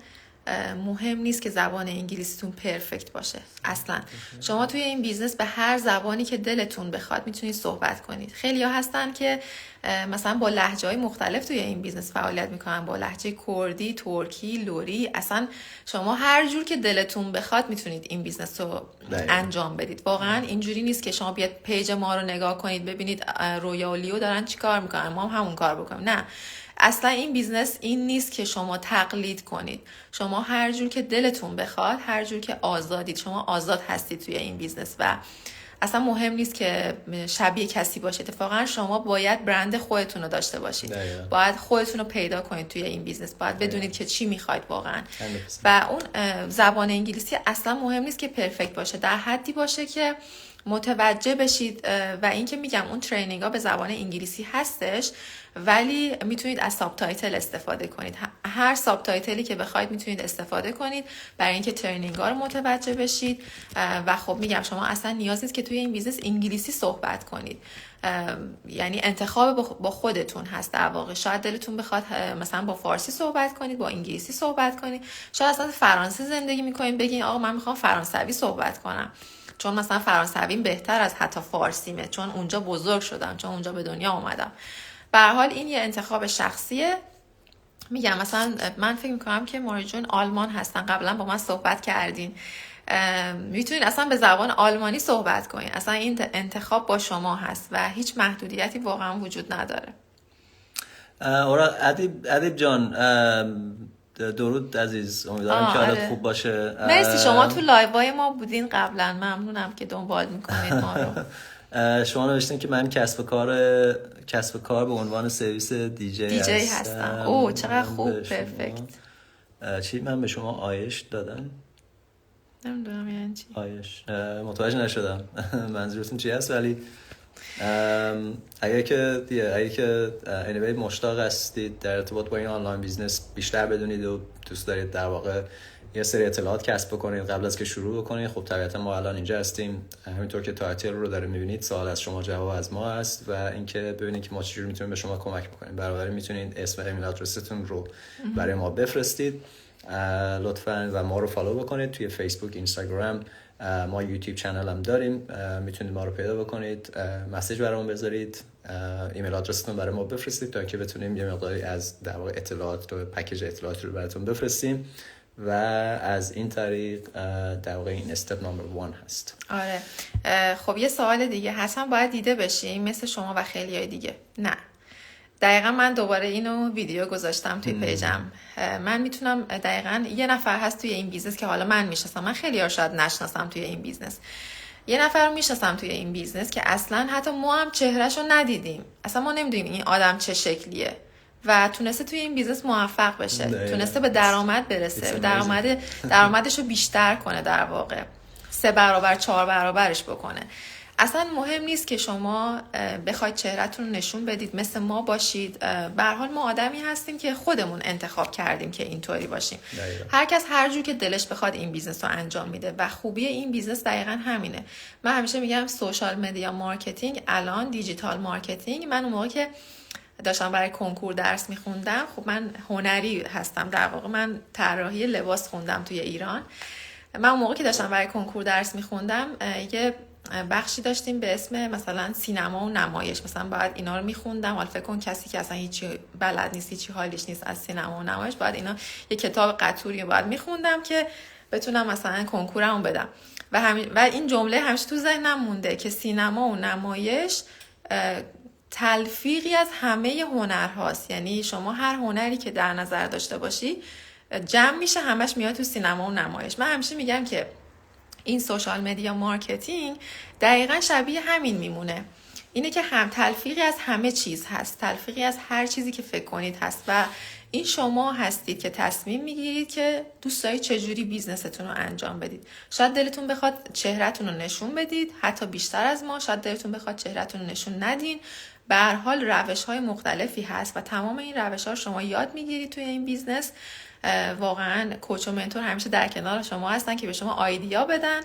مهم نیست که زبان انگلیسیتون پرفکت باشه. اصلا شما توی این بیزنس به هر زبانی که دلتون بخواد میتونید صحبت کنید. خیلی‌ها هستن که مثلا با لهجه‌های مختلف توی این بیزنس فعالیت میکنن، با لهجه کردی، ترکی، لری. اصلا شما هر جور که دلتون بخواد میتونید این بیزنس رو انجام بدید. واقعا اینجوری نیست که شما بیاد پیج ما رو نگاه کنید ببینید رویا و لیو دارن چی کار میکنن ما هم همون کار بکنیم. نه، اصلا این بیزنس این نیست که شما تقلید کنید. شما هر جور که دلتون بخواد، هر جور که آزادید، شما آزاد هستید توی این بیزنس و اصلا مهم نیست که شبیه کسی باشید. اتفاقا شما باید برند خودتون رو داشته باشید. باید خودتون رو پیدا کنید توی این بیزنس. باید بدونید که چی میخواید واقعا. و اون زبان انگلیسی اصلا مهم نیست که پرفکت باشه، در حدی باشه که متوجه بشید. و اینکه میگم اون ترینینگ ها به زبان انگلیسی هستش، ولی میتونید از ساب تایتل استفاده کنید. هر ساب تایتلی که بخواید میتونید استفاده کنید برای اینکه ترینینگ ها رو متوجه بشید. و خب میگم شما اصلا نیاز نیست که توی این بیزنس انگلیسی صحبت کنید. یعنی انتخاب با خودتون هست در واقع. شاید دلتون بخواد مثلا با فارسی صحبت کنید، با انگلیسی صحبت کنید. شاید اصلا فرانسه زندگی میکنید بگین آقا من میخوام فرانسوی صحبت کنم، چون مثلا فرانسویم بهتر از حتی فارسیمه، چون اونجا بزرگ شدم، چون اونجا به دنیا اومدم. به هر حال این یه انتخاب شخصیه. میگم مثلا من فکر میکنم که ماری جون آلمان هستن، قبلا با من صحبت کردین، میتونین اصلا به زبان آلمانی صحبت کنین. اصلا این انتخاب با شما هست و هیچ محدودیتی واقعا وجود نداره. ادیب جان درود عزیز، امیدوارم که حالت خوب باشه. مرسی، شما تو لایوهای ما بودین قبلا، ممنونم که دنبال میکنید ما رو. شما نوشتین که من کسب کار به عنوان سرویس دیجی هستم. اوه چقدر خوب، پرفکت. چی من به شما آیش دادم؟ نمیدونم یعنی چی آیش، متوجه نشدم منظورتون چی هست، ولی اگه که anyway مشتاق هستید در ارتباط با این آنلاین بیزنس بیشتر بدونید و دوست دارید در واقع یه سری اطلاعات کسب بکنید قبل از که شروع بکنید، خب طبیعتا ما الان اینجا هستیم. همینطور که تایتل رو داره میبینید، سوال از شما جواب از ما هست و اینکه ببینید که ما چجوری میتونیم به شما کمک بکنیم. بنابراین میتونید اسم ایمیل آدرستون رو برای ما بفرستید لطفاً و ما رو فالو بکنید توی فیسبوک، اینستاگرام. ما یوتیوب چنل هم داریم، میتونید ما رو پیدا بکنید، مسیج برامون بذارید، ایمیل آدرستون برای ما بفرستید تا که بتونیم یه مقداری از در واقع اطلاعات رو، پکیج اطلاعات رو براتون بفرستیم و از این طریق در واقع این استپ نمبر 1 هست. آره خب یه سوال دیگه، حتما باید دیده بشیم مثل شما و خیلیای دیگه؟ نه، دقیقا من دوباره اینو ویدیو گذاشتم توی پیجم. من میتونم دقیقا یه نفر هست توی این بیزنس که حالا من میشناسم، من خیلی ها شاید نشناسم توی این بیزنس. یه نفر رو میشناسم توی این بیزنس که اصلا حتی ما هم چهرهش رو ندیدیم، اصلا ما نمیدونیم این آدم چه شکلیه و تونسته توی این بیزنس موفق بشه، تونسته به درآمد برسه، درآمدش رو بیشتر کنه، در واقع 3 برابر 4 برابرش بکنه. اصلا مهم نیست که شما بخواید چهرهتون رو نشون بدید، مثل ما باشید. به هر حال ما آدمی هستیم که خودمون انتخاب کردیم که اینطوری باشیم. هر کس هر جور که دلش بخواد این بیزنس رو انجام میده و خوبی این بیزنس دقیقاً همینه. من همیشه میگم سوشال مدیا مارکتینگ، الان دیجیتال مارکتینگ. من اون موقع که داشتم برای کنکور درس میخوندم، خب من هنری هستم، در واقع من طراحی لباس خوندم توی ایران. من اون موقع که داشتم برای کنکور درس میخوندم یه بخشی داشتیم به اسم مثلا سینما و نمایش، مثلا باید اینا رو میخوندم. حالا فکر کن کسی که اصلا هیچی بلد نیست، هیچی حالیش نیست از سینما و نمایش، باید اینا یه کتاب قطوری باید میخوندم که بتونم مثلا کنکورمو بدم. و این جمله همیشه تو ذهنم مونده که سینما و نمایش تلفیقی از همه هنرهاست. یعنی شما هر هنری که در نظر داشته باشی جمع میشه، همش میاد تو سینما و نمایش. من همیشه میگم که این سوشال مدیا مارکتینگ دقیقاً شبیه همین میمونه، اینه که هم تلفیقی از همه چیز هست، تلفیقی از هر چیزی که فکر کنید هست و این شما هستید که تصمیم میگیرید که دوست دارید چجوری بیزنستون رو انجام بدید. شاید دلتون بخواد چهرهتون رو نشون بدید، حتی بیشتر از ما. شاید دلتون بخواد چهرهتون رو نشون ندین. به هر حال روش‌های مختلفی هست و تمام این روش‌ها رو شما یاد میگیرید توی این بیزنس. واقعا کوچ و منتور همیشه در کنار شما هستن که به شما آیدیا بدن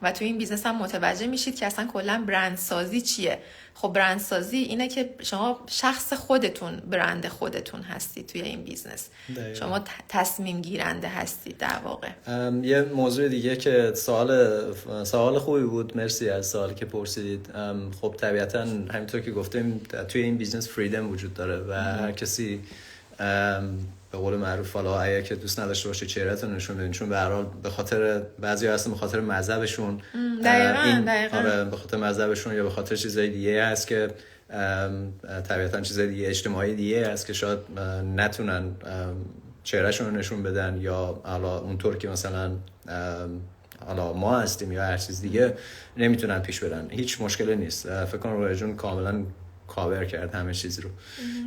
و توی این بیزنس هم متوجه میشید که اصلا کلا برندسازی چیه. خب برندسازی اینه که شما شخص خودتون، برند خودتون هستید توی این بیزنس. شما تصمیم گیرنده هستید در واقع. یه موضوع دیگه که سوال خوبی بود، مرسی از سوالی که پرسیدید. خب طبیعتا همینطور که گفتیم توی این بیزنس فریدم وجود داره و هر کسی به قول معروف حالا اگه که دوست نداشته باشه چهرهتون نشون بدین، چون به هر حال به خاطر بعضیا هستن به خاطر مذهبشون، دقیقاً به خاطر مذهبشون یا به خاطر چیزای دیگه هست که طبیعتا چیزای دیگه اجتماعی دیگه هست که شاید نتونن چهرهشون رو نشون بدن، یا حالا اونطور که مثلا حالا ما هستیم یا هر چیز دیگه نمیتونن پیش برن. هیچ مشکلی نیست. فکر کنم رویا جون کاملا کاور کرد همه چیز رو،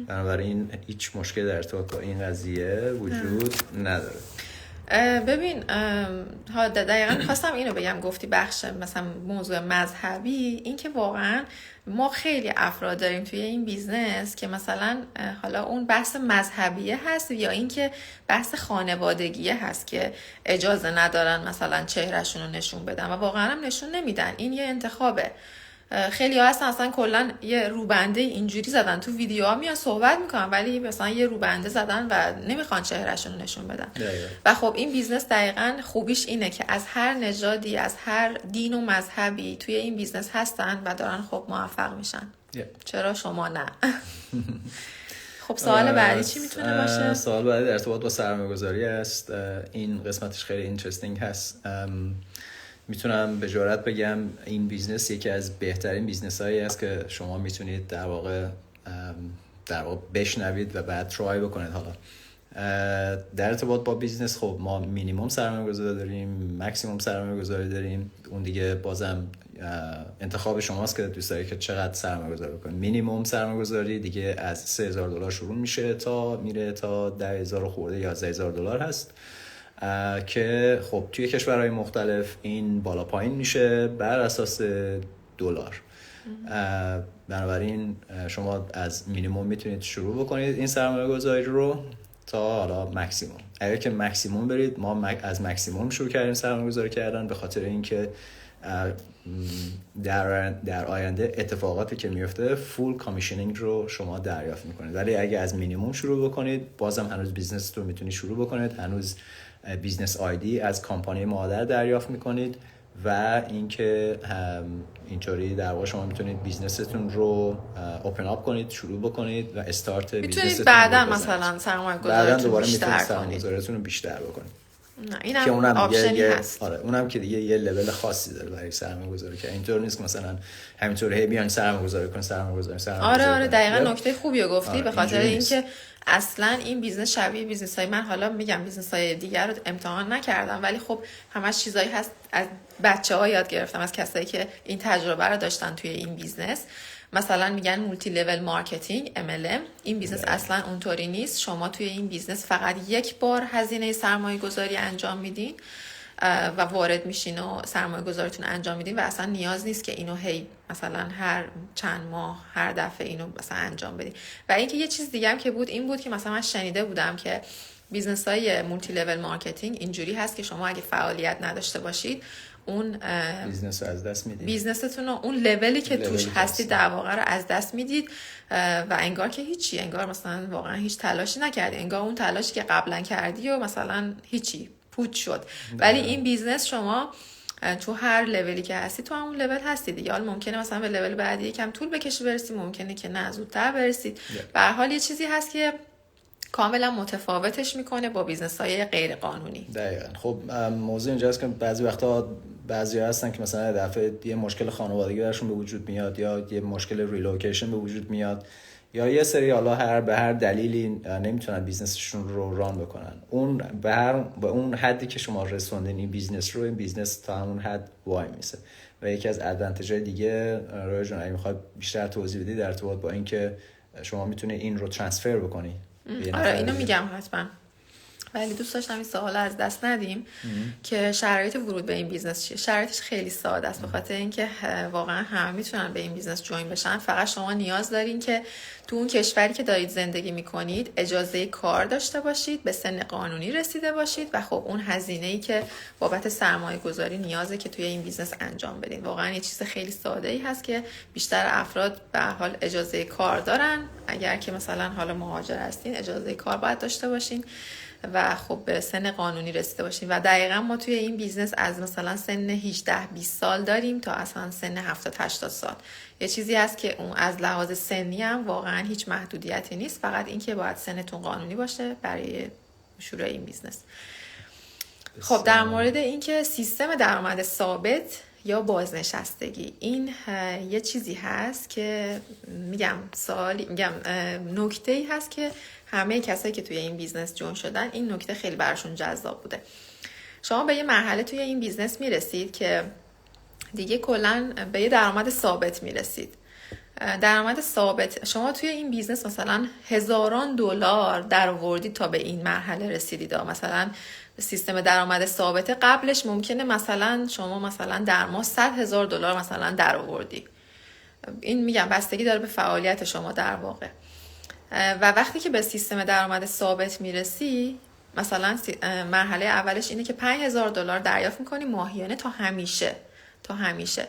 بنابراین هیچ مشکل در ارتباط با این قضیه وجود نداره. ببین دقیقا خواستم اینو بگم، گفتی بخش مثلا موضوع مذهبی، این که واقعا ما خیلی افراد داریم توی این بیزنس که مثلا حالا اون بحث مذهبیه هست یا این که بحث خانوادگیه هست که اجازه ندارن مثلا چهرهشون رو نشون بدن و واقعا هم نشون نمیدن. این یه انتخابه. خیلی ها هستن اصلا کلا یه روبنده اینجوری زدن، تو ویدیوها میان صحبت میکنن ولی مثلا یه روبنده زدن و نمیخوان چهرهشون نشون بدن. و خب این بیزنس دقیقاً خوبیش اینه که از هر نژادی، از هر دین و مذهبی توی این بیزنس هستن و دارن خب موفق میشن. چرا شما نه؟ خب سوال بعدی چی میتونه باشه؟ سوال بعدی در ارتباط با سرمایه‌گذاری است. این قسمتش خیلی اینترستینگ هست. میتونم به جرئت بگم این بیزنس یکی از بهترین بیزنس هایی است که شما میتونید در واقع بشنوید و بعد ترای بکنید. حالا در ارتباط با بیزنس خب ما مینیمم سرمایه گذاری داریم، مکسیمم سرمایه گذاری داریم. اون دیگه بازم انتخاب شماست که دوست دارید که چقدر سرمایه گذاری بکنید. مینیمم سرمایه گذاری دیگه از $3,000 شروع میشه تا میره تا 10,000 خورده یا $11,000 هست که خب توی کشورهای مختلف این بالا پایین میشه بر اساس دلار. بنابراین شما از مینیمم میتونید شروع بکنید این سرمایه گذاری رو تا حالا مکسیمم. اگر که مکسیمم برید، ما از مکسیمم شروع کردیم سرمایه گذاری کردن به خاطر اینکه در آینده اتفاقاتی که میفته فول کامیشنینگ رو شما دریافت میکنید. ولی اگه از مینیمم شروع بکنید بازم هنوز بیزنس رو میتونید شروع بکنید، هنوز بیزنس آیدی از کامپانی مادر دریافت میکنید و اینکه اینطوری در واقع شما میتونید بیزنستون رو اوپن اپ کنید، شروع بکنید و استارت بیزنستون میتونید بعدا مثلا سرمایه‌گذاریتون رو بیشتر بکنید. نه اینم آپشنی هست. آره اونم که دیگه یه لول خاصی داره برای سرمایه‌گذاری که اینطور نیست که مثلا همینطور هی بیان سرمایه‌گذاری کنن. آره دقیقاً نکته خوبی رو گفتی. به خاطر اینکه اصلا این بیزنس شبیه بیزنس های من، حالا میگم بیزنس های دیگر رو امتحان نکردم ولی خب همش چیزایی هست از بچه ها یاد گرفتم، از کسایی که این تجربه رو داشتن توی این بیزنس. مثلا میگن مولتی لول مارکتینگ MLM. این بیزنس اصلا اونطوری نیست. شما توی این بیزنس فقط یک بار هزینه سرمایه گذاری انجام میدین و وارد میشین و سرمایه گذاریتون انجام میدین و اصلا نیاز نیست که اینو هی مثلا هر چند ماه هر دفعه اینو مثلا انجام بدین. و اینکه یه چیز دیگه هم که بود این بود که مثلا من شنیده بودم که بیزنس های مولتی لول مارکتینگ اینجوری هست که شما اگه فعالیت نداشته باشید اون بیزنس رو از دست میدید، بیزنستون رو، اون لولی که توش هستید در واقع رو از دست میدید و انگار که هیچی، انگار مثلا واقعا هیچ تلاشی نکردی، انگار اون تلاشی که قبلا کردی و مثلا هیچی پوچ شد. ولی این بیزنس شما تو هر لولی که هستی تو همون لول هستی دیگه. حالا ممکنه مثلا به لول بعدی یکم طول بکشه برسید، ممکنه که نه زودتر برسید. به هر حال یه چیزی هست که کاملا متفاوتش میکنه با بیزنس های غیر قانونی. دقیقاً. خب موضوع اینجاست که بعضی وقتا بعضیا هستن که مثلا دفعه یه مشکل خانوادگی درشون به وجود میاد یا یه مشکل ریلوکیشن به وجود میاد یا یه سری حالا به هر دلیلی نمیتونن بیزنسشون رو ران بکنن. اون به اون حدی که شما رسوندین این بیزنس رو، این بیزنس تا همون حد وای میسه. و یکی از ادوانتج‌های دیگه رویا جان اگه میخواد بیشتر توضیح بدی در ارتباط با این که شما میتونی این رو ترانسفر بکنی. آره اینو میگم حتما، ولی دوست داشتم این سوال از دست ندیم که شرایط ورود به این بیزنس چیه. شرایطش خیلی ساده است، به خاطر اینکه واقعا همه میتونن به این بیزنس جوین بشن. فقط شما نیاز دارین که تو اون کشوری که دارید زندگی میکنید اجازه کار داشته باشید، به سن قانونی رسیده باشید و خب اون هزینه‌ای که بابت سرمایه گذاری نیازه که توی این بیزنس انجام بدین. واقعا یه چیز خیلی ساده ای هست که بیشتر افراد به هر حال اجازه کار دارن. اگر که مثلا حالا مهاجر هستین اجازه کار باید داشته باشین و خب به سن قانونی رسیده باشین. و دقیقا ما توی این بیزنس از مثلا سن 18-20 سال داریم تا اصلا سن 70-80 سال. یه چیزی هست که اون از لحاظ سنی هم واقعا هیچ محدودیتی نیست، فقط این که باید سنتون قانونی باشه برای شروع این بیزنس. خب در مورد این که سیستم درآمد ثابت یا بازنشستگی، این یه چیزی هست که میگم نکته‌ای هست که همه کسایی که توی این بیزنس جون شدن این نکته خیلی براشون جذاب بوده. شما به یه مرحله توی این بیزنس میرسید که دیگه کلاً به یه درآمد ثابت میرسید. درآمد ثابت، شما توی این بیزنس مثلا هزاران دلار درآوردید تا به این مرحله رسیدید. مثلا سیستم درآمد ثابت قبلش ممکنه مثلا شما مثلا در ماه 100,000 دلار مثلا درآوردی. این میگم بستگی داره به فعالیت شما در واقع. و وقتی که به سیستم درآمد ثابت میرسی، مثلا مرحله اولش اینه که 5,000 دلار دریافت میکنی ماهیانه تا همیشه.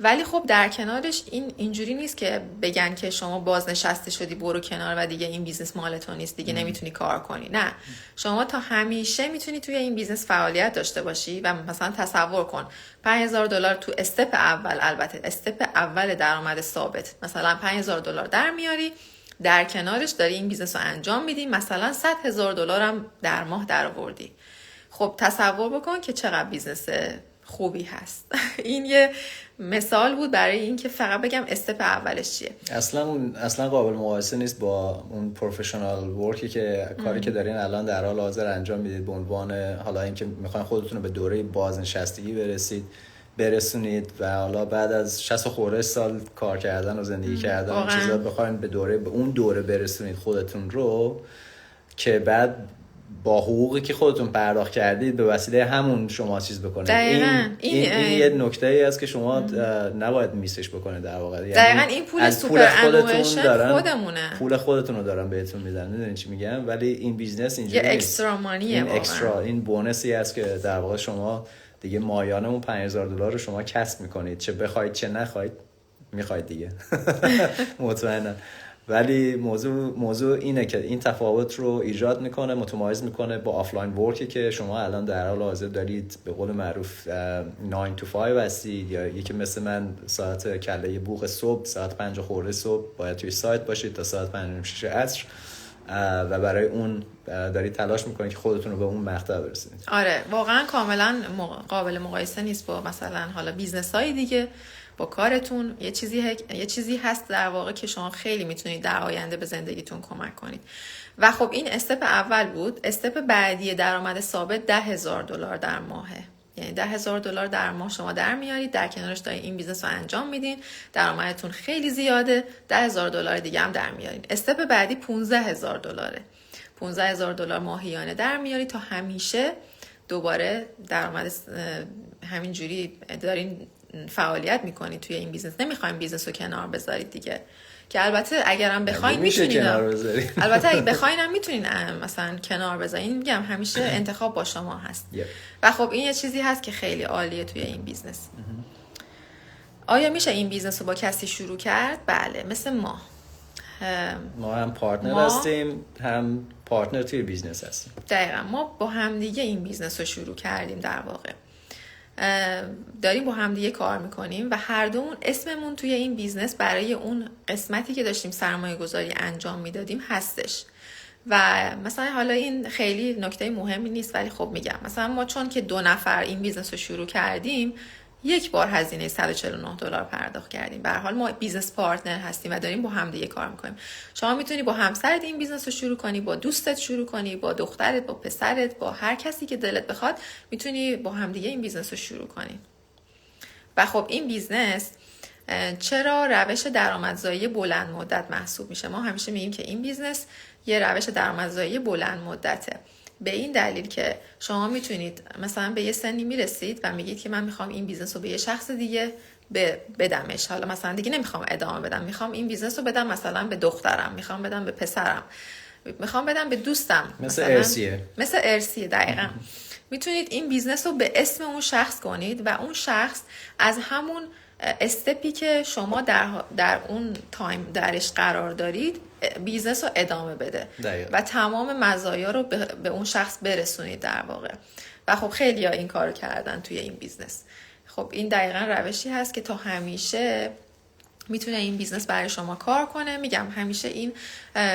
ولی خب در کنارش اینجوری نیست که بگن که شما بازنشسته شدی برو کنار و دیگه این بیزنس مال تو نیست، دیگه نمیتونی کار کنی. نه، شما تا همیشه میتونی توی این بیزنس فعالیت داشته باشی و مثلا تصور کن 5,000 دلار تو استپ اول، البته استپ اول درآمد ثابت، مثلا 5,000 دلار در میاری، در کنارش داری این بیزنس رو انجام میدی، مثلا 100,000 دلار هم در ماه درآوردی. خب تصور بکن که چقدر بیزنس خوبی هست. این یه مثال بود برای این که فقط بگم استپ اولش چیه. اصلا قابل مقایسه نیست با اون پروفشنال ورکی که کاری که دارین الان در حال حاضر انجام میدید به عنوان حالا اینکه میخواین خودتون رو به دوره بازنشستگی برسونید و حالا بعد از 60 خورده سال کار کردن و زندگی کردن و چیزا بخواین به اون دوره برسونید خودتون رو، که بعد با حقوقی که خودتون پرداخت کردید به وسیله همون شما چیز بکنید. این یه نکته‌ای است که شما نباید میسش بکنید در واقع. دقیقاً این پول سوپر انویشن خودمونه، پول خودتون رو دارن بهتون میدن. میدونید چی میگم؟ ولی این بیزنس اینجوری یه اکسترا مانیه، این بونسی است که در واقع شما دیگه ماهیانه اون 5,000 دلار رو شما کسب میکنید، چه بخواید چه نخواید میخواید دیگه. مطمئنم. ولی موضوع اینه که این تفاوت رو ایجاد میکنه، متمایز میکنه با آفلاین ورکی که شما الان در حال حاضر دارید به قول معروف 9 to 5 هستید، یا یکی مثل من ساعت کله بوق صبح ساعت 5 خورده صبح باید توی سایت باشید تا ساعت 5 6 عصر و برای اون دارید تلاش میکنید که خودتون رو به اون مقطع برسونید. آره واقعا کاملا قابل مقایسه نیست با مثلا حالا بیزنس های دیگه. با کارتون یه چیزی هست در واقع که شما خیلی میتونید در آینده به زندگیتون کمک کنید. و خب این استپ اول بود. استپ بعدی درآمد ثابت $10,000 در ماهه. یعنی $10,000 در ماه شما در میارید، در کنارش دارید این بیزنس رو انجام میدین، درآمدتون خیلی زیاده، $10,000 دیگه هم در میارین. استپ بعدی $15,000. $15,000 ماهیانه در میارید تا همیشه دوباره درآمد همینجوری دارین فعالیت میکنید توی این بیزنس. نمیخوایم بیزنس رو کنار بذارید دیگه، که البته اگرم بخواین میتونین، البته اگه بخواین هم میتونین مثلا کنار بذارین. میگم همیشه انتخاب با شما هست. و خب این یه چیزی هست که خیلی عالیه توی این بیزنس. آیا میشه این بیزنس رو با کسی شروع کرد؟ بله، مثل ما هم پارتنر هستیم، هم پارتنر توی بیزنس هستیم. دقیقا ما با همدیگه این بیزنس رو شروع کردیم. در واقع داریم با همدیگه کار میکنیم و هر دومون اسممون توی این بیزنس برای اون قسمتی که داشتیم سرمایه گذاری انجام میدادیم هستش. و مثلا حالا این خیلی نکته مهمی نیست، ولی خب میگم مثلا ما چون که 2 نفر این بیزنس رو شروع کردیم، یک بار هزینه $149 پرداخت کردیم. به هر حال ما بیزنس پارتنر هستیم و داریم با هم دیگه کار میکنیم. شما میتونی با همسرت این بیزنس رو شروع کنی، با دوستت شروع کنی، با دخترت، با پسرت، با هر کسی که دلت بخواد میتونی با هم دیگه این بیزنس رو شروع کنی. و خب این بیزنس چرا روش درآمدزایی بلند مدت محسوب میشه؟ ما همیشه میگیم که این بیزنس یه روش درآمدزایی بلند مدته. به این دلیل که شما میتونید مثلا به یه سنی میرسید و میگید که من میخوام این بیزنس رو به یه شخص دیگه بدمش. حالا مثلا دیگه نمیخوام ادامه بدم، میخوام این بیزنس رو بدم مثلا به دخترم، میخوام بدم به پسرم، میخوام بدم به دوستم، مثل ارسیه. مثل ارسیه دقیقاً. میتونید این بیزنس رو به اسم اون شخص کنید و اون شخص از همون استپی که شما در اون تایم درش قرار دارید بیزنس رو ادامه بده و تمام مزایا رو به اون شخص برسونید در واقع. و خب خیلی ها این کار کردن توی این بیزنس. خب این دقیقا روشی هست که تا همیشه میتونه این بیزنس برای شما کار کنه. میگم همیشه این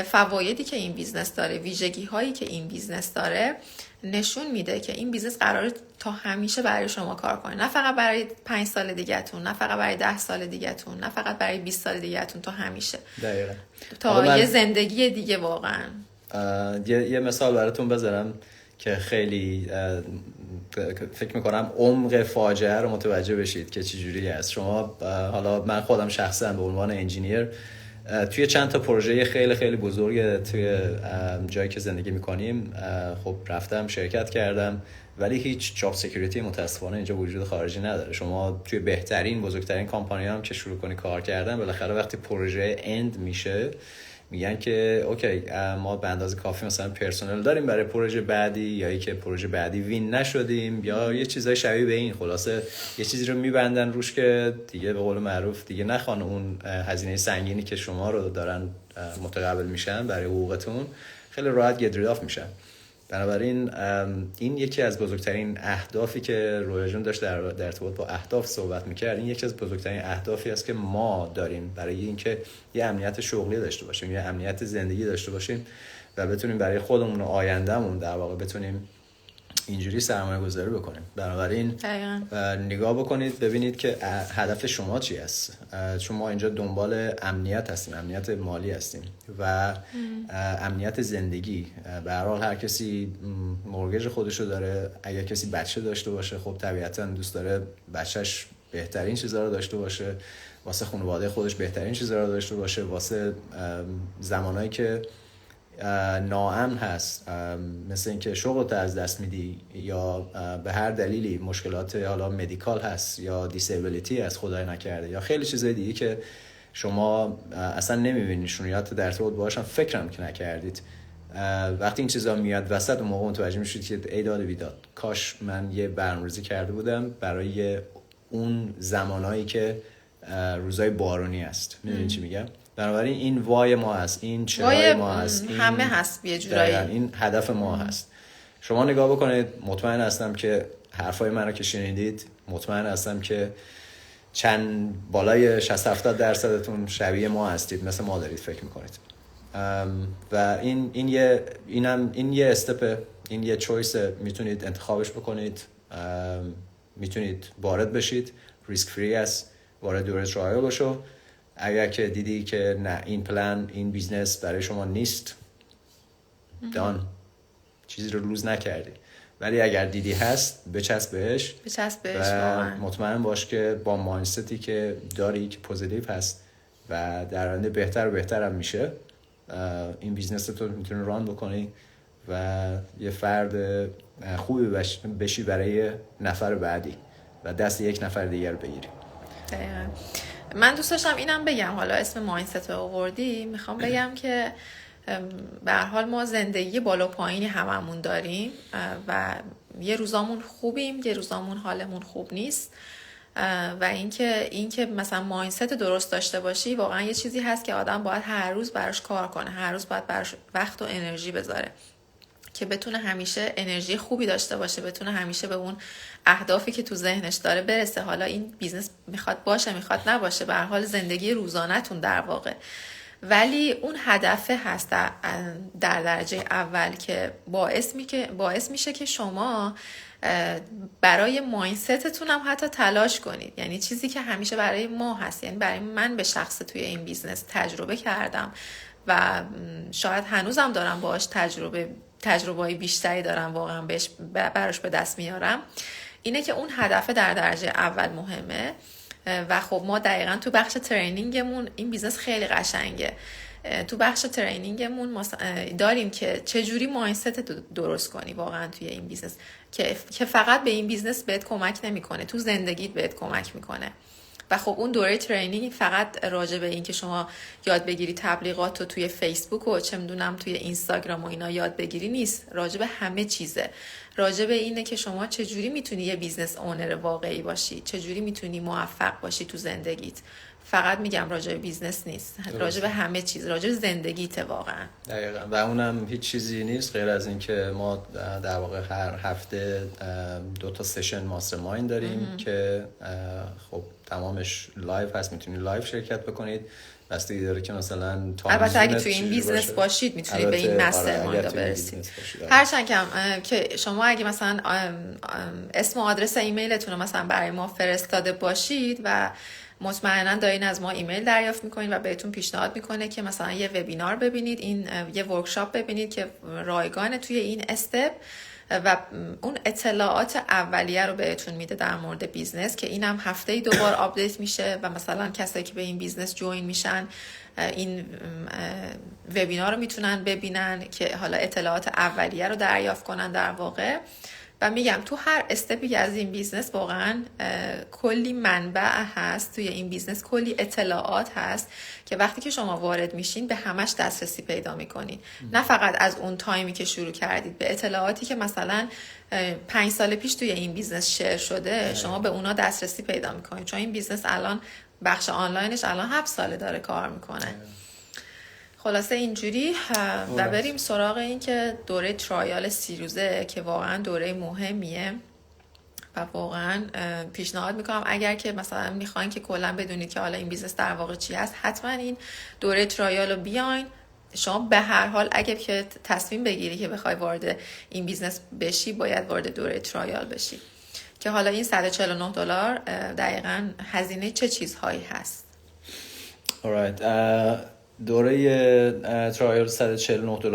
فوایدی که این بیزنس داره، ویژگی هایی که این بیزنس داره نشون میده که این بیزنس قراره تا همیشه برای شما کار کنه. نه فقط برای 5 سال دیگه‌تون، نه فقط برای 10 سال دیگه‌تون، نه فقط برای 20 سال دیگه‌تون، تا همیشه. دقیقاً. تا یه زندگی دیگه واقعا. یه مثال براتون بذارم که خیلی فکر میکنم عمق فاجعه رو متوجه بشید که چه جوری است. شما حالا من خودم شخصا به عنوان انجینیر توی چند تا پروژه خیلی خیلی بزرگ توی جایی که زندگی میکنیم خب رفتم شرکت کردم، ولی هیچ جاب سکیوریتی متاسفانه اینجا وجود خارجی نداره. شما توی بهترین بزرگترین کمپانی هم که شروع کنی کار کردن، بالاخره وقتی پروژه اند میشه میگن که اوکی ما به اندازه کافی مثلا پرسنل داریم برای پروژه بعدی، یا ای که پروژه بعدی وین نشدیم، یا یه چیزای شبیه به این. خلاصه یه چیزی رو میبندن روش که دیگه به قول معروف دیگه نخوان اون هزینه سنگینی که شما رو دارن متقبل میشن برای حقوقتون خیلی راحت گت رید آف میشن. بنابراین این یکی از بزرگترین اهدافی که رویا جون داشت در ارتباط با اهداف صحبت می‌کرد، این یکی از بزرگترین اهدافی است که ما داریم برای اینکه یه امنیت شغلی داشته باشیم، یه امنیت زندگی داشته باشیم و بتونیم برای خودمون و آیندهمون در واقع بتونیم اینجوری سرمایه گذاری بکنیم. بنابراین نگاه بکنید ببینید که هدف شما چی است، چون ما اینجا دنبال امنیت هستیم، امنیت مالی هستیم و امنیت زندگی. به هر حال هر کسی مورگیج خودشو داره. اگر کسی بچه داشته باشه خب طبیعتاً دوست داره بچهش بهترین چیزا رو داشته باشه، واسه خانواده خودش بهترین چیزا رو داشته باشه، واسه زمانایی که ناامن هست مثل اینکه شغلت از دست میدی یا به هر دلیلی مشکلات حالا مدیکال هست یا دیسیبلیتی هست خدای نکرده یا خیلی چیزای دیگه که شما اصلا نمیبینیشون یا در ارتباط باهاشون فکرم که نکردید، وقتی این چیزا میاد وسط اون موقع متوجه میشید که ای داد بیداد، کاش من یه برنامه‌ریزی کرده بودم برای اون زمانایی که روزای بارونی است. میدونید چی میگم؟ بنابراین این وای ما هست، این چرای ما هست، این همه هست یه جورایی، این هدف ما هست. شما نگاه بکنید، مطمئن هستم که حرفای منو که شنیدید، مطمئن هستم که چند بالای 60-70% شبیه ما هستید، مثل ما دارید فکر میکنید. و این یه استپه، این یه چویس، میتونید انتخابش بکنید. میتونید وارد بشید، ریسک فری است، وارد دوره ترایل بشو. اگر که دیدی که نه این پلن، این بیزنس برای شما نیست، دان، چیزی رو لوز نکردی. ولی اگر دیدی هست، بچسب بهش و مطمئن باش که با مایندستی که داری که پوزیتیو هست و در آینده بهتر و بهتر هم میشه، این بیزنس تو میتونی ران بکنی و یه فرد خوبی بشی برای نفر بعدی و دست یک نفر دیگر بگیری. من دوست داشتم اینم بگم، حالا اسم مایندست رو آوردی، میخوام بگم که به هر حال ما زندگی بالا پایینی هممون داریم و یه روزامون خوبیم، یه روزامون حالمون خوب نیست و اینکه مثلا مایندست درست داشته باشی واقعا یه چیزی هست که آدم باید هر روز براش کار کنه، هر روز باید براش وقت و انرژی بذاره که بتونه همیشه انرژی خوبی داشته باشه، بتونه همیشه به اون اهدافی که تو ذهنش داره برسه. حالا این بیزنس میخواد باشه میخواد نباشه، به هر حال زندگی روزانه‌تون در واقع، ولی اون هدفه هست در درجه اول که باعث میشه که شما برای مایندستتون هم حتی تلاش کنید. یعنی چیزی که همیشه برای ما هست، یعنی برای من به شخص توی این بیزنس تجربه کردم و شاید هنوزم دارم باهاش تجربه‌ای بیشتری دارم واقعا براش به دست میارم، اینه که اون هدف در درجه اول مهمه. و خب ما دقیقا تو بخش ترینینگمون این بیزنس خیلی قشنگه. تو بخش ترینینگمون داریم که چجوری مایندست درست کنی واقعا توی این بیزنس که فقط به این بیزنس بهت کمک نمیکنه، تو زندگیت بهت کمک میکنه. و خب اون دوره ترینینگ فقط راجع به این که شما یاد بگیری تبلیغات رو توی فیسبوک و چه میدونم توی اینستاگرام و اینا یاد بگیری نیست، راجع به همه چیزه. راجع به اینه که شما چجوری میتونی یه بیزنس اونر واقعی باشی، چجوری میتونی موفق باشی تو زندگیت. فقط میگم راجع به بیزنس نیست، راجع به همه چیز، راجع به زندگیت واقعا. دقیقاً. و اونم هیچ چیزی نیست غیر از این که ما در واقع هر هفته 2 سشن ماسترمایند داریم که خب تمامش لایو هست، میتونید لایو شرکت بکنید. بستگی داره که مثلا البته اگه تو این بیزنس باشید میتونید به این ماسترمایند برسید. هرچند که شما اگه مثلا اسم و آدرس ایمیلتون رو مثلا برای ما فرستاده باشید و مطمئنا دارین از ما ایمیل دریافت میکنید و بهتون پیشنهاد میکنه که مثلا یه وبینار ببینید، یه ورکشاپ ببینید که رایگانه توی این استپ و اون اطلاعات اولیه رو بهتون میده در مورد بیزنس، که اینم هفته‌ای 2 بار آپدیت میشه و مثلا کسایی که به این بیزنس جوین میشن این وبینار رو میتونن ببینن که حالا اطلاعات اولیه رو دریافت کنن در واقع. و میگم تو هر استپی از این بیزنس واقعا کلی منبع هست، توی این بیزنس کلی اطلاعات هست که وقتی که شما وارد میشین به همش دسترسی پیدا میکنین. نه فقط از اون تایمی که شروع کردید، به اطلاعاتی که مثلا 5 سال پیش توی این بیزنس شیر شده شما به اونا دسترسی پیدا میکنین، چون این بیزنس الان بخش آنلاینش الان 7 ساله داره کار میکنه. خلاصه اینجوری و بریم سراغ این که دوره ترایال 30 روزه که واقعا دوره مهمیه و واقعا پیشنهاد میکنم اگر که مثلا میخواین که کلا بدونید که حالا این بیزنس در واقع چی هست، حتما این دوره ترایال رو بیاین. شما به هر حال اگه که تصمیم بگیری که بخوای وارد این بیزنس بشی باید وارد دوره ترایال بشی، که حالا این $149 دقیقاً هزینه چه چیزهایی هست؟ alright. دوره ترایل $149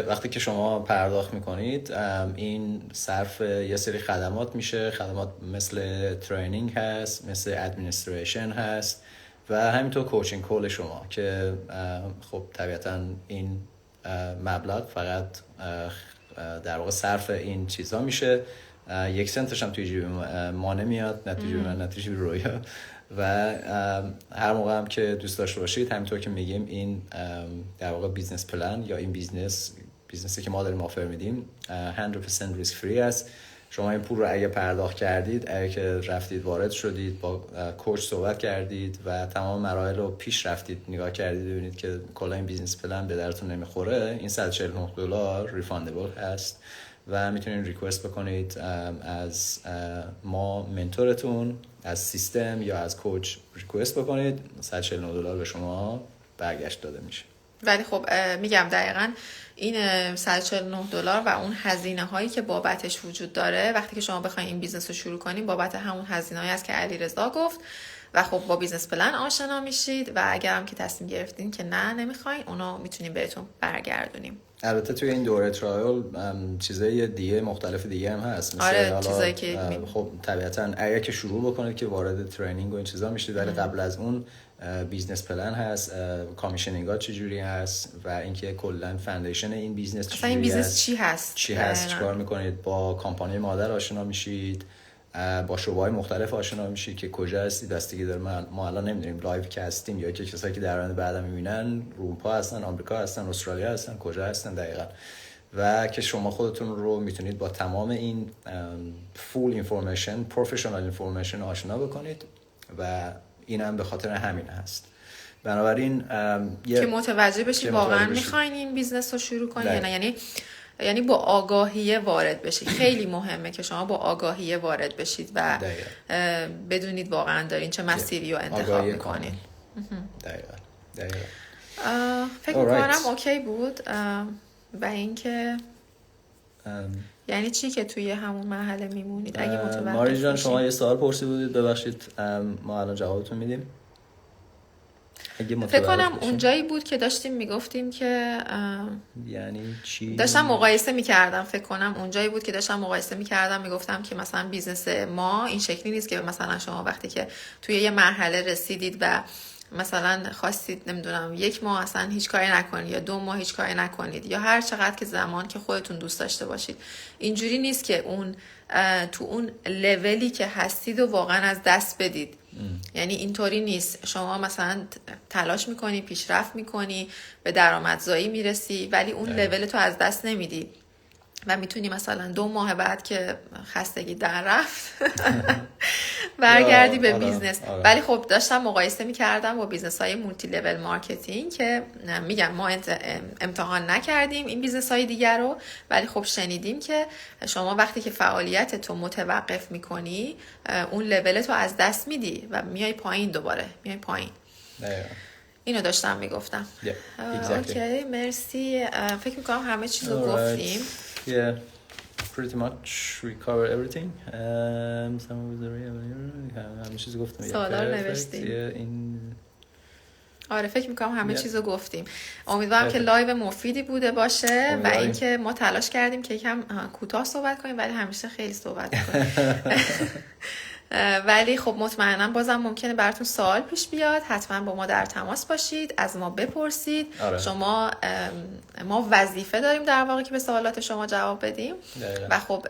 وقتی که شما پرداخت میکنید این صرف یه سری خدمات میشه. خدمات مثل ترینینگ هست، مثل ادمنستریشن هست و همینطور کوچینگ کول شما که خب طبیعتا این مبلغ فقط در واقع صرف این چیزا میشه. 1 سنتش هم توی جیب ما نمیاد، نتیجه رویا. و هر موقع هم که دوست داشته باشید همینطور که میگیم این در واقع بیزنس پلن یا این بیزنسی که ما داریم آفر میدیم 100% ریسک فری است. شما این پول رو اگه پرداخت کردید، اگه که رفتید وارد شدید، با کوچ صحبت کردید و تمام مراحل رو پیش رفتید نگاه کردید، ببینید که کلا این بیزنس پلن به درتون نمیخوره، این $149 ریفاندبل هست و میتونید ریکوست بکنید از ما منتورتون، از سیستم یا از کوچ ریکوست بکنید. $149 به شما برگشت داده میشه. ولی خب میگم دقیقاً این $149 و اون هزینه هایی که بابتش وجود داره وقتی که شما بخواید این بیزنس رو شروع کنین بابت همون هزینه هایی است که علیرضا گفت و خب با بیزنس پلن آشنا میشید و اگر هم که تصمیم گرفتین که نه نمیخواین اونو میتونیم بهتون برگردونیم. البته توی این دوره ترایل چیزای دیگه مختلف دیگه هم هست مثل آره چیزایی که خب طبیعتا اگر که شروع بکنید که وارد ترینینگ و این چیزا میشید ولی قبل از اون بیزنس پلن هست، کامیشنینگ ها چجوری هست و اینکه کلا فاندیشن این بیزنس چجوری این بیزنس چی هست چیکار میکنید، با کمپانی مادر آشنا میشید، با شعبه‌های مختلف آشنا میشید که کجا هستید. دستگی داره ما الان نمیدونیم لایو که هستیم یا که کسایی که در آینده بعدا میبینن اروپا هستن، آمریکا هستن، استرالیا هستن، کجا هستن دقیقاً و که شما خودتون رو میتونید با تمام این فول اینفورمیشن، پروفشنال اینفورمیشن آشنا بکنید و این هم به خاطر همین هست. بنابراین که متوجه بشید واقعا میخواین این بیزنس رو شروع کنید یا نه، یعنی با آگاهیه وارد بشید. خیلی مهمه که شما با آگاهیه وارد بشید و بدونید واقعا دارین چه مسیری رو انتخاب میکنید. دقیقاً. فکر میکنم اوکی بود و اینکه یعنی چی که توی همون مرحله میمونید اگه متوجه ماری جان شما یه سوال پرسی بودید، ببخشید ما الان جوابتون میدیم. فکر کنم اونجایی بود که داشتیم میگفتیم که یعنی چی؟ داشتم مقایسه میکردم. فکر کنم اونجایی بود که داشتم مقایسه میکردم، میگفتم که مثلا بیزنس ما این شکلی نیست که مثلا شما وقتی که توی یه مرحله رسیدید و مثلا خواستید نمیدونم 1 ماه اصلا هیچ کاری نکنید یا 2 ماه هیچ کاری نکنید یا هر چقدر که زمان که خودتون دوست داشته باشید. اینجوری نیست که اون تو اون لولی که هستید و واقعا از دست بدید. یعنی اینطوری نیست. شما مثلا تلاش میکنی، پیشرفت میکنی، به درآمدزایی میرسی ولی اون لول تو از دست نمیدی و میتونی مثلا 2 ماه بعد که خستگی در رفت برگردی به بیزنس. ولی خب داشتم مقایسه میکردم با بیزنس های مولتی لول مارکتینگ که میگم ما امتحان نکردیم این بیزنس های دیگر رو، ولی خب شنیدیم که شما وقتی که فعالیت تو متوقف میکنی اون لول تو از دست میدی و میای پایین، دوباره میای پایین. اینو داشتم میگفتم. اوکی مرسی. فکر میکنم همه چیز رو گفتیم. Yeah, pretty much we cover everything. همه چیز گفتم. سوالا رو نوشتیم. آره فکر میکنم همه چیز رو گفتیم. امیدوارم که لایو مفیدی بوده باشه و اینکه ما تلاش کردیم که یکم کوتاه صحبت کنیم ولی همیشه خیلی صحبت میکنیم. ولی خب مطمئنم بازم ممکنه براتون سوال پیش بیاد. حتما با ما در تماس باشید، از ما بپرسید. شما ما وظیفه داریم در واقع که به سوالات شما جواب بدیم و خب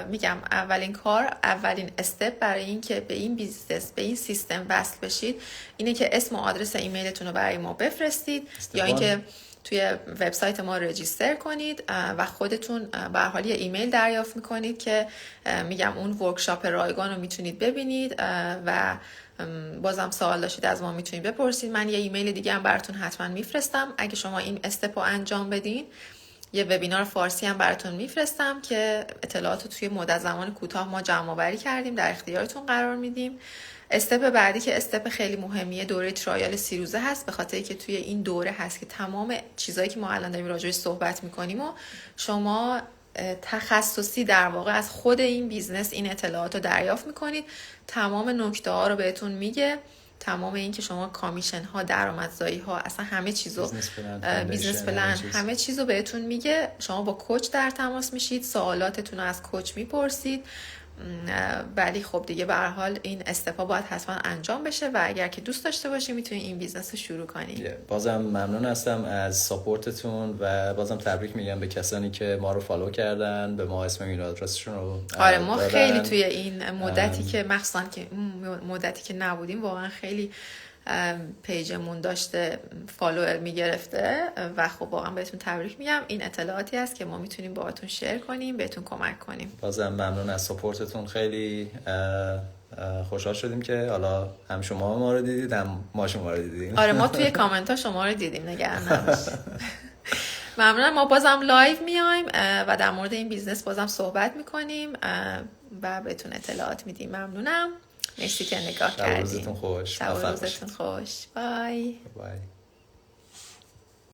میگم اولین استپ برای این که به این بیزنس، به این سیستم وصل بشید اینه که اسم و آدرس ایمیلتون رو برای ما بفرستید یا اینکه توی وبسایت ما رجیستر کنید و خودتون به هر حال یه ایمیل دریافت میکنید که میگم اون ورکشاپ رایگان رو میتونید ببینید و بازم سوال داشتید از ما میتونید بپرسید. من یه ایمیل دیگه هم براتون حتما میفرستم اگه شما این استپ رو انجام بدین. یه وبینار فارسی هم براتون میفرستم که اطلاعات رو توی مدت زمان کوتاه ما جمع آوری کردیم، در اختیارتون قرار میدیم. استپ بعدی که استپ خیلی مهمیه دوره ترایال 30 روزه هست، به خاطری که توی این دوره هست که تمام چیزایی که ما الان داریم راجعش صحبت میکنیم و شما تخصصی در واقع از خود این بیزنس این اطلاعات رو دریافت میکنید. تمام نکته ها رو بهتون میگه، تمام این که شما کامیشن ها، درآمدزایی ها، اصلا همه چیزو بیزنس پلن همه چیزو بهتون میگه. شما با کوچ در تماس میشید، سوالاتتون رو از کوچ میپرسید. ولی خب دیگه به هر حال این استپا باید حتما انجام بشه و اگر که دوست داشته باشی میتونی این بیزنس رو شروع کنی. بازم ممنون هستم از ساپورتتون و بازم تبریک میگم به کسانی که ما رو فالو کردن، به ما اسم ایمیل آدرسشون رو آره ما دادن. خیلی توی این مدتی که مخصوصا که مدتی که نبودیم واقعا خیلی پیجمون داشته فالوور میگرفته و خب واقعا بهتون تبریک میگم. این اطلاعاتی است که ما میتونیم باهاتون شیر کنیم، بهتون کمک کنیم. بازم ممنون از ساپورتتون، خیلی خوشحال شدیم که حالا هم شما ما رو دیدید هم ما شما رو دیدیم. آره ما توی کامنت ها شما رو دیدیم، نگران نباشید. ممنونم. ما بازم لایو میایم و در مورد این بیزنس بازم صحبت میکنیم و بهتون اطلاعات میدیم. ممنونم. مرسی که نگاه کردیم. روزتون خوش. روزتون خوش. بای.